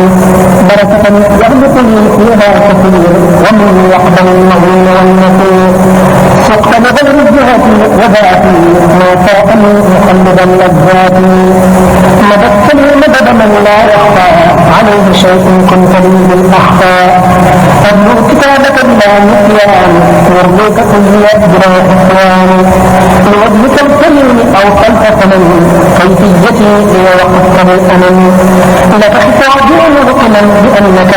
بركة يغلقني فيها كثير ومن يحضر المظلوم والنصير. سقت بغير جهتي وذاتي ما فاقني مقلب اللذات. مددتني مدد من لا يخفى عليه شيء كنت لي بالاحفاء. ابلغ كتابك بلا نسيان يرضيك كل بلا حسيان. لوجهك الكريم اوصلت ثمن كيفيتي هي وقفت بالامن. لك حسابي مبطلا بانك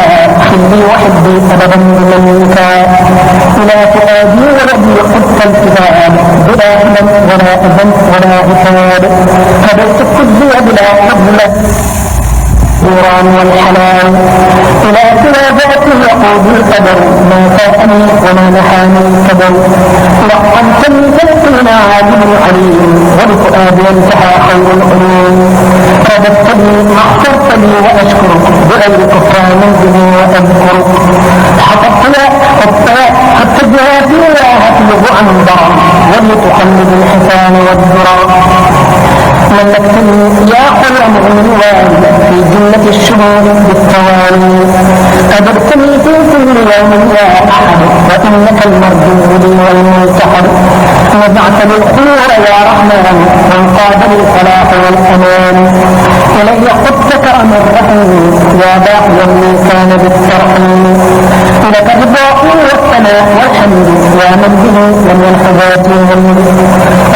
خلي وحبي ابدا بمنك. الى فؤادي ولدي قدت الكتاب بلا هدى ولا اذن ولا عتاب. قبلت الكذب بلا فضل النوران والحلال. الى كتاباتي يقود القدر ما فاءني وما نحاني الكدر. لقنتني تلقين عالم عليم وبفؤادي انتهى خير العلوم. رددتني ما اخترتني واشكرك بغير كفران به واذكرك. حتى جهاتي لا هتلغ عن ضرر ولتقلب الحسان والذرى. ملكتني يا خير مغنوان في جنة الشهور بالثواني. أدرتني في كل يوم يا أحد وإنك المردود لي والمنتحر. نزعت الخير يا رحمن وانقاد للصلاح والأمان. إلي قدت كرم الرحيم يا باقيا من كان بالترحيم. لك الرضا والثناء والحمد يا من به لم ينحذاتي همد.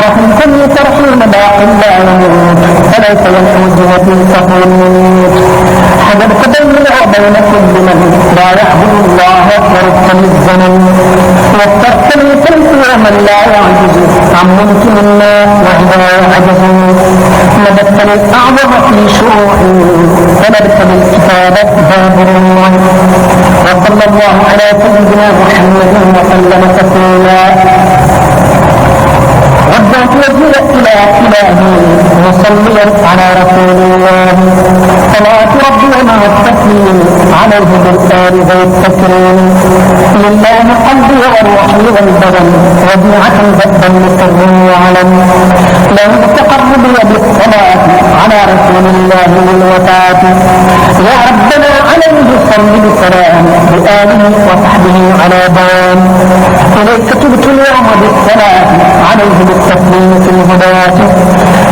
رحمتني ترحيم باق لا يموت فليس ينحو جهتي تقول. حجبت بيني وبين كل من لا يعبد الله ورثني الزمن. واخترتني تنسي من لا يعجز عن ممكن ما وعدا عجز. مددتني الاعظم في شروعي ولبت بالكتاب باب الله. وصلى الله على سيدنا محمد وسلم تسليما. وجهت وجهي الى الهي مصليا على رسول الله. صلاة ربي مع التسليم عليه بالآل ذي التكريم. لله قلبي وروحي والبدن وديعة بأسا لسر وعلم. له التقرب بالصلاة على رسول الله للوفاة. يا ربنا عليه صل بسلام بآله وصحبه على دوام. إليك تبت اليوم بالصلاة عليه بالتسليم في الهداة.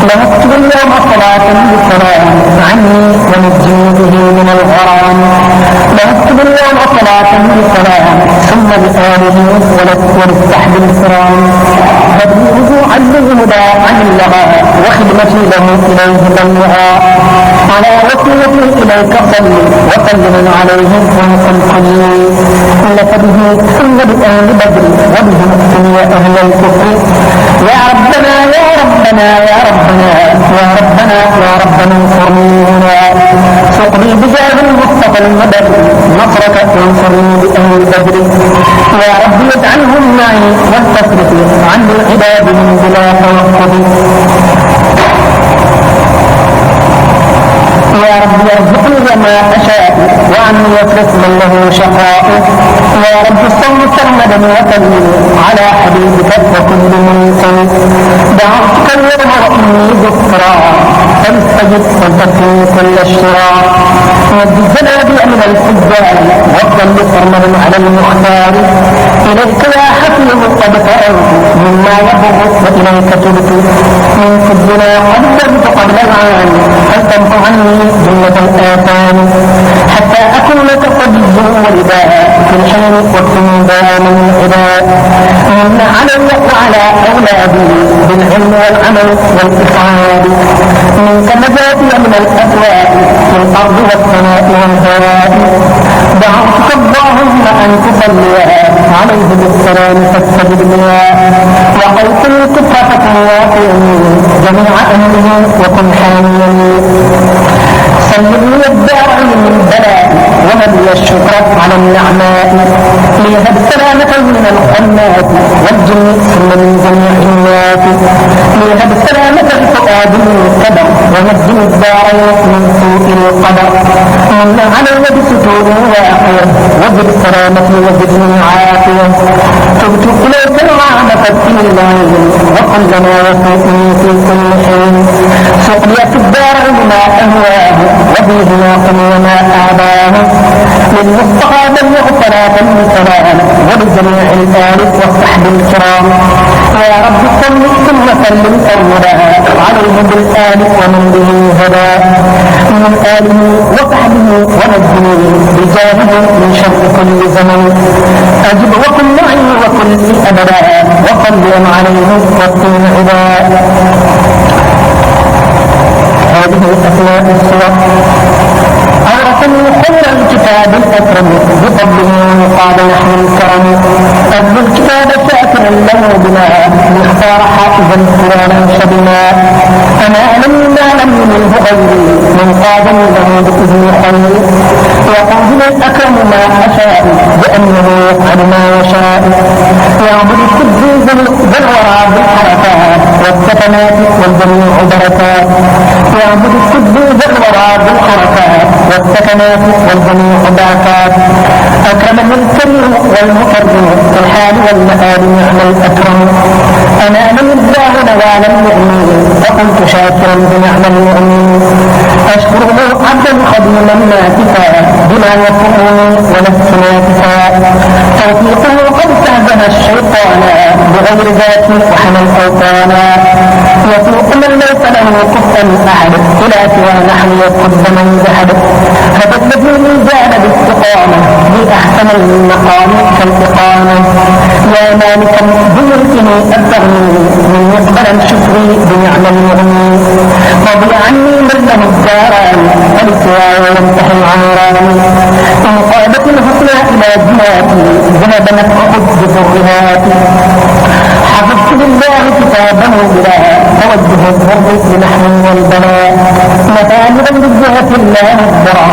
له اكتب اليوم صلاة بالسلام عني ونجني به من الغرام. له اكتب اليوم صلاة بالسلام ثم بآله ونفتح بالكرام. تبليغه عن الهدى عن اللغى وخدمتي له إليه بلغا. على وسيلتي إليك صل وسلم عليه وانصلي. لك به ثم بآل بدر وبه اقتني أهل الكفر. يا ربنا يا ربنا يا ربنا يا ربنا يا ربنا انصرني هنا. سقني بجاه المصطفى المدد نصرك وانصرني بأهل بدر. يا رب اجعلهم معي والتصرف عن العباد من بلا توقف. يا رب ارزقني ما اشاء وعني يصرف من له شقاء. يا رب صل سرمدا وسلم على حبيبك وكل منسل. دعوتك اليوم واني ذكرى فاستجب وتكفي كل الشرى. وجزنا بأمن الحجاج وافضل سرمدا على المختار. اليك يا حكيم قد فررت مما يضر واليك تبت. من كلنا قد كنت قبل العام فاستمح عني جملة الآثام. حتى أكون لك صديا ورداء في الحين وكن دائما العداء. من علي وعلى أولادي بالعلم والعمل والإفعال. منك نجاتي من الأسواء في الأرض والسماء والهواء. دعوتك اللهم أن تصلي عليه بالسلام فاستجب لي وقلت الكفر فتنواتني جميع أهله وكن حاميا سلم لي الداعي من بلاء وهب الشكر على النعماء ليهب سلامة من الخنات والجن ثم من جميع الناس ليهب سلامة الفؤاد من القدر ونجم الدارين من سوء القدر من علي بسجود واقية وزد سلامتي وزدني عافية تبت إليك العام فاتني العين وكلما يسوءني في كل حين سقي في الدارين ما أهواه وفيه ناقم وما آباه للمصطفى بلغ صلاة سلام ولجميع الآل والصحب الكرام يا رب صل ثم سلم سرمدا عليه بالآل ومن به هدى من آله وصحبه ونجني بجانه من شر كل زمن أجب وكن معي وكن لي أبدا وصل عليه والطين عباد. هذه أسماء السور أورثني خير الكتاب الأكرم بفضله قال نحن الكرم أهل الكتاب شاكرا له بما اختار حافظا فلانا شبنا أنا أعلم ما لم يمنه غيري من قادم له بإذن خير يقول الأكرم ما أشاء بأنه يفعل ما يشاء يعبد القدوس بالورى بالحركات والسكنات والجميع بركات يعبد القدوس بالورى بالحركات والسكنات والجميع بركات أكرمه الكريم والمكرم في الحال والمآل نعم الأكرم أنا من الله نوال المؤمن وكنت شاكرا بنعم المؤمن أشكره عبدا خديما ناتفا بما يفعلني ونفس ناتفا توفيقه قد استهزم الشيطان بغير ذات وحمى الأوطانا يفوق من ليس له كفا أحد إلى سوى نحن يقد من ذهب هذا الذي جعل باستقامة بأحسن المقام كالإقامة يا مالكا بملكه أبتغني من يقبل الشكر بنعم المغني رضي عني من له الداران فلسواي ينتهي العمران إن قادت الحسنى إلى جهاتي ذهب نفعه بضرهاتي حفظت لله كتابه بلا توجه الضر بنحو والبلاء مثالبا بجهة الله الضرع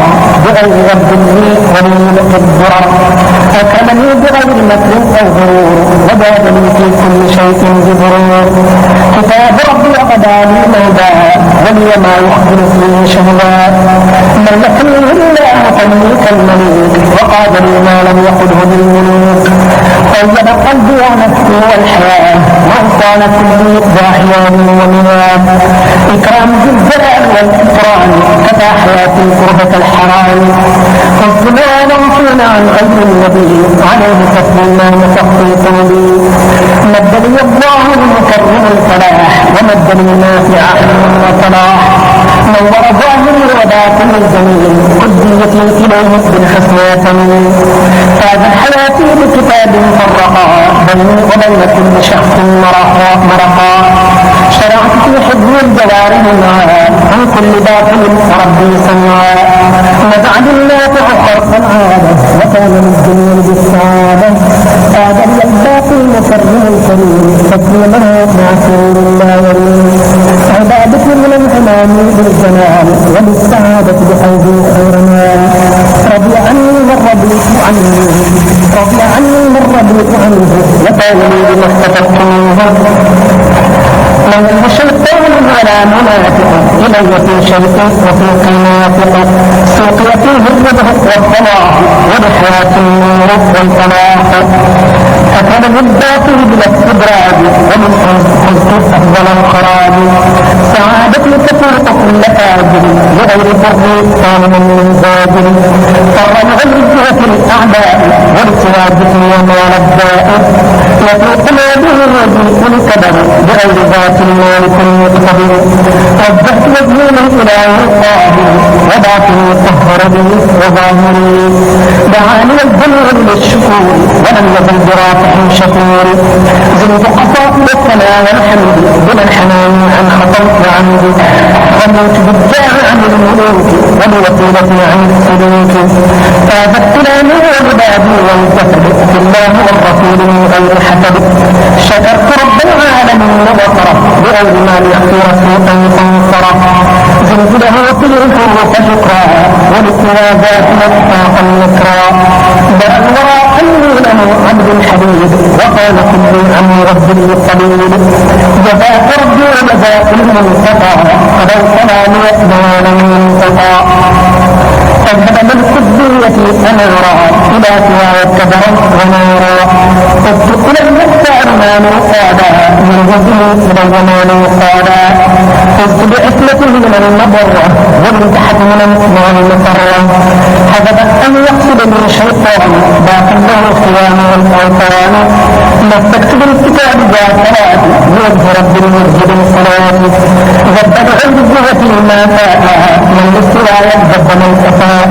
بغير رب لي ولي الضرع أكرمني بغير مكر أو غرور وبادني في كل شيء بضرور كتاب ربي غداني مهدا ولي ما يخبر فيه شهدا ملكني الله تمليك المليك وقاد لي ما لم يقله للملوك طيب قلبي ونفسي والحياة وأوصان كل ضاحيان ومنام إكرام ذي الجلال والإكرام فتى حياتي قربة الحرام قلت ما نمكن عن غير النبي عليه تسليما وتخفي قلبي مد لي الله المكرم الفلاح ومد لي نافع وصلاح نور ظاهري وباطن الجميل قديتي إليه بالحسنى تميل فاز حياتي بكتاب فرقا بيني وبين كل شخص مرقا شرعت في حزن الجوارح معها عن كل باطل ربي سمعا نزعل النافع خرقا عادا وكان للجميل بالسعادة هذا الباقي المكرم الكريم تسليما معصور لا يريد عبادة من الإمام بالجمال وبالسعادة بحوض خير مال رضي عني من رضيت عنه رضي عني من رضيت عنه وقالوا بما اختفت منه من شيطان ولا منافق إلي في شيء وفي نافق سوقي فيه الربح والصلاح وبحياة النور والفلاح أكل الباطل بلا استدراج ومن قلت أفضل الخراج سعادتي تفوق كل فاجر لغير ضر ثامن من زاجر فرم عزة الأعداء ولسوادتي ومال الدائر يفوق ما به يضيق الكبر بغير ذات المالك المقتدر وجهت وجهي للإله القاهر وباطني طهر به وظاهري دعاني الذل للشكور ولم يزل برافع شكور زلت قصائد الثناء والحمد بلا الحنان عن خطأ وعمد غنيت بالداع عن الملوك وبوسيلتي عن السلوك فازت إلى نور عبادي والجسد في الله والرسول من غير حسد شكرت رب العالمين وبصره بغير ما يخفي سوءا فانصره زلزله سيره فشكرا ولسوازات مطاقا نكرا بل الورى أني له عبد حبيب وقال كل عن رب القليل جزاء ربي وجزاء المنتقى فلو سلام يأذان المنتقى فاذهب من الكبية أنارا إلى سوى كبرا ونارا فاترك إلى المختار ما نقادا من وزن إلى الزمان قادا فزت بعثمته من المضرة وانتحت من الماء المسرة حسبت أن يقصد من شيطان باقي له صيام والأوطان مسكت بالكتاب ذا صلاة بوجه رب المسجد الصلاة زبد عزوتي ما فاتها من الاستواء يزبد من كفاء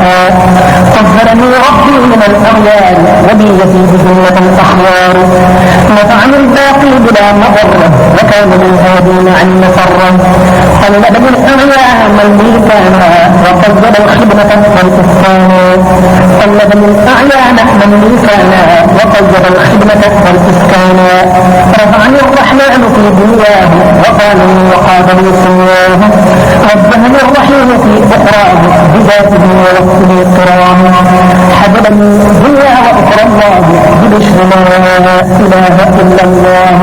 طهرني ربي من الأغيار وبيتي بجنة الأخيار نفعني الباقي بلا مضرة وكان للهادين عن مفرة قلب من أغيار من لي كان وقيد الخدمة والإسكان قلب من أعيان من لي كان وقيد الخدمة والإسكان رفعني الرحمن في دنياه وقال لي وقاد لي سواه وجهني الرحيم في أخراه بذاته ووصل الكرام حبلني دنيا وأخرى الله ببشر لا إله إلا الله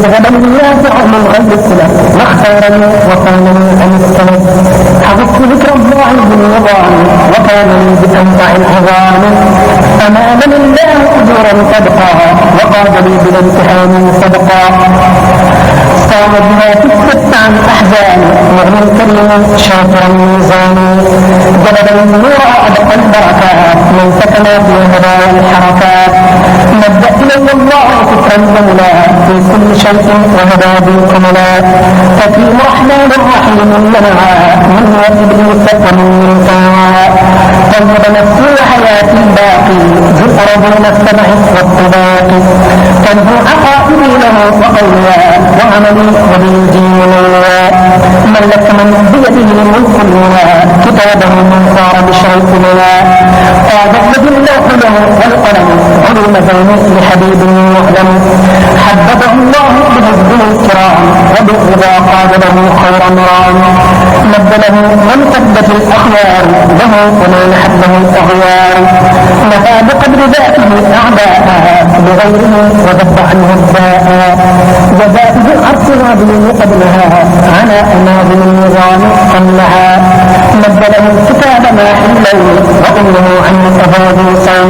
بغبن يافع من غير السلف واختارني وصانني عن السلف حفظت ذكر الله بالنظام وكانني بأنفع العظام أمام الله أجورا صدقا وقاد لي بالامتحان صدقا صام بها تكفت عن أحزاني مؤمن كريم شاكرا ميزاني جلب النور أبقى البركات من سكن في هدايا الحركات مد إلي الله فكرا جملا في كل شيء وهدى بالكملا حكيم رحمن رحيم منعا من وإبليس ومن ساعا طيب نفسي وحياتي الباقي ذو الأرضين السبع والطباق تنهو عقائدي له وقولا وعملي وبالدين نولا ملك من بيده ملك لنا كتابه من صار بشريك لنا قادت يد الله له والقلم علوم زين لحبيب معلم حببه الله بحزبه الكرام وبالرضا قاد له خير مرام مد له من ثبت الأخيار له وما نحت له الأغيار نفى بقدر ذاته أعداءها بغيره وذب عنه الداء جزاته العرش راضي قبلها على أناظر النظام قلها مد له الكتاب ما حلوا وأمه عن أباد صام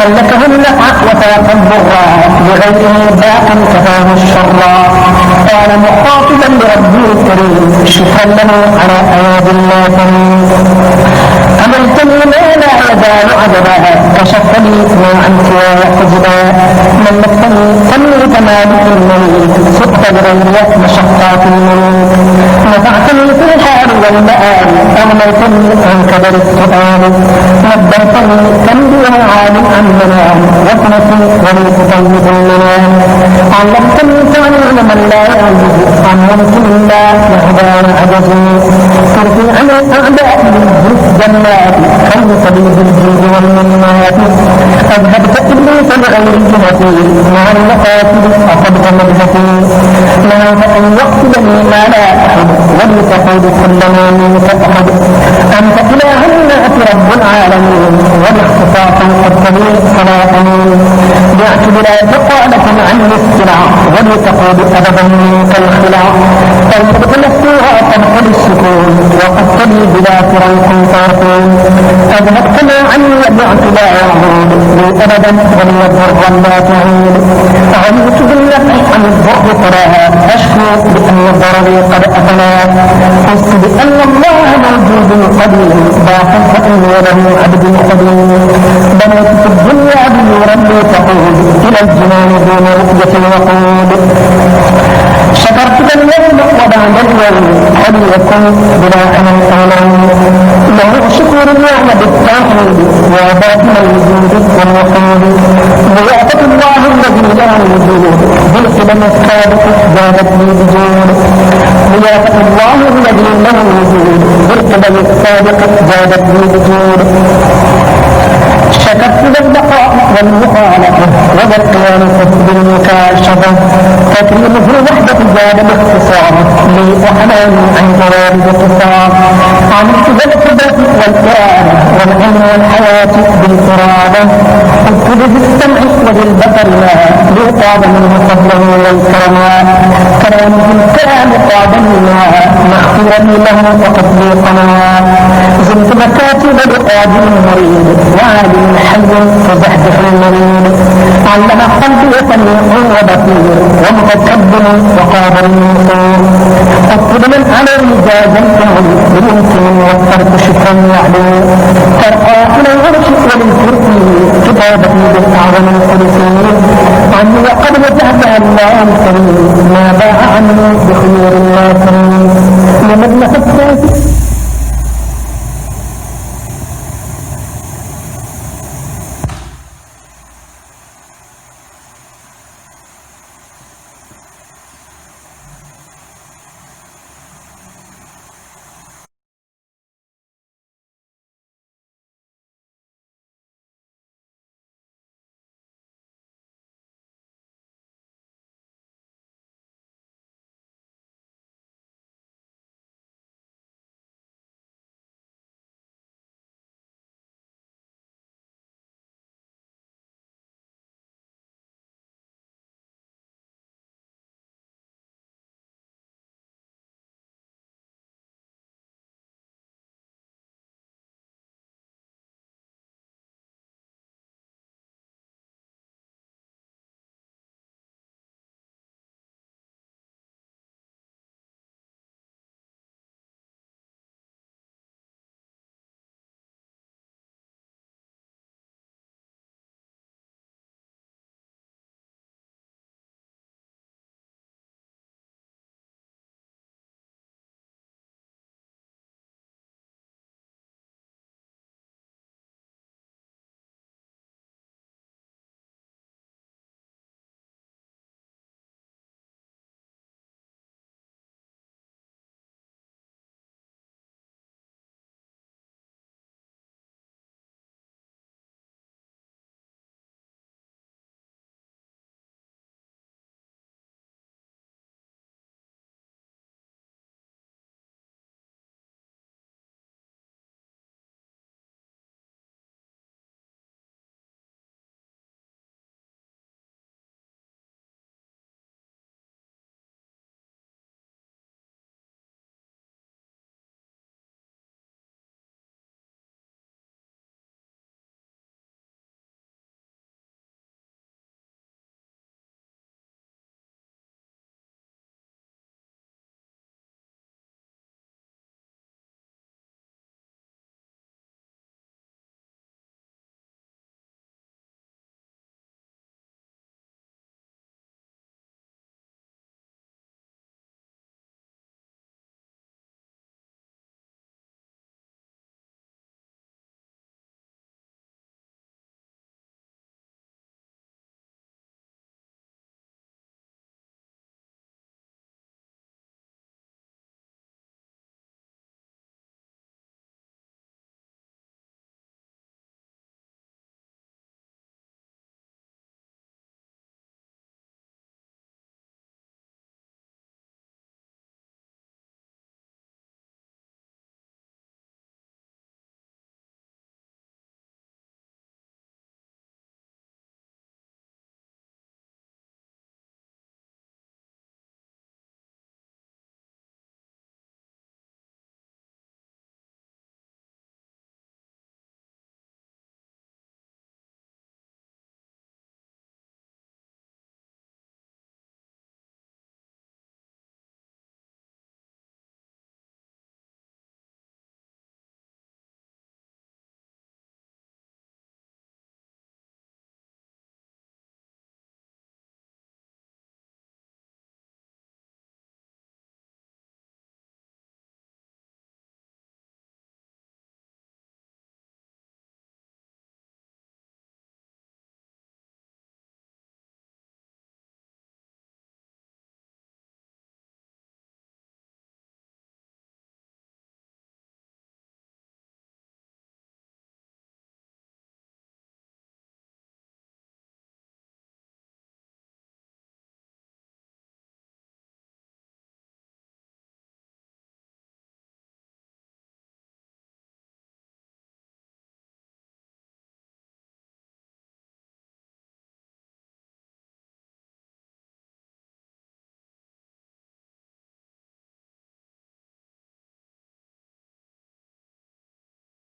ملكه النفع وفاق الضرا بغيره باق كفاه الشرا قال مخاطبا لربه الكريم شكرا له على أياد الله كريم عملتني ما لا يزال عجبا كشفت لي ما عن سوى حجبا ملكتني تملك مالك المليك سقط بغير مشقات المليك نفعتني في الحال والمآل أغنيتني عن كبر السؤال نبهتني تنبيه عالم عن منام وكنتي ولي تطيب المنام علمتني تعليم من لا يعجز عن ممكن لا يهدى عجزي ترفي عن الأعداء بالجرس جنات خير سبيل الجود والمنات أذهبت إبليس بغير جهتي مع المقاتل أصبت مجهتي نهاك أن يقتلني ما لا أحد ولي تقول كلما منك أحد أنت إله الناس رب العالمين وباختصاص قد تلي صلاة بعت بلا تقالة عني السلع ولي تقول أبدا منك الخلع طيبت نفسها تبقى السكون وقد تلي بلا فرنك فيكون أذهبت ما عني بعت لا يعود لي أبدا ولي ضرا لا تعود علمت بالنفع عن الضر فلا أشكو بأن الضرر قد أفنى حس بأن الله موجود قدير باق فإن وله عبد قدير بنيت في الدنيا بنورا لي تقود إلى الجنان دون رؤية وقود شكرتك اليوم وبعد اليوم فليكن بلا أمل أولين له شكر النعم بالتوحيد وباطن الوجود والوحيد ضيافة الله الذي لا وجود بالقدم السابق زادت لي بجود ضيافة الله الذي له وجود بالقدم السابق زادت لي بجود شكرت بالبقاء والمخالفة وبالقيام بالمكاشفة تكريمه وحدة زاد باختصار لي وحناني عن جوارب اتصال عملت بالقدرة والإرادة والعلم والحياة بالإرادة اكتب بالسمع وبالبصر لا ليقاد منه فضله والكرماء كلامه الكلام قاد لنا مغفرا له وقد قناة زلت مكاتب لقادم مريد وعالم حي وزحزح المريد علم قلبي سميع وبصير ومتكبر وقادر منصور اطلب من عليه جازمته بالممكن والترك شكرا يعلو ترقى الى العرش وللكرسي كتابتي بالاعظم القدسي عني وقد وجهت الله الكريم ما باع عني بخير الله كريم لمن نفسه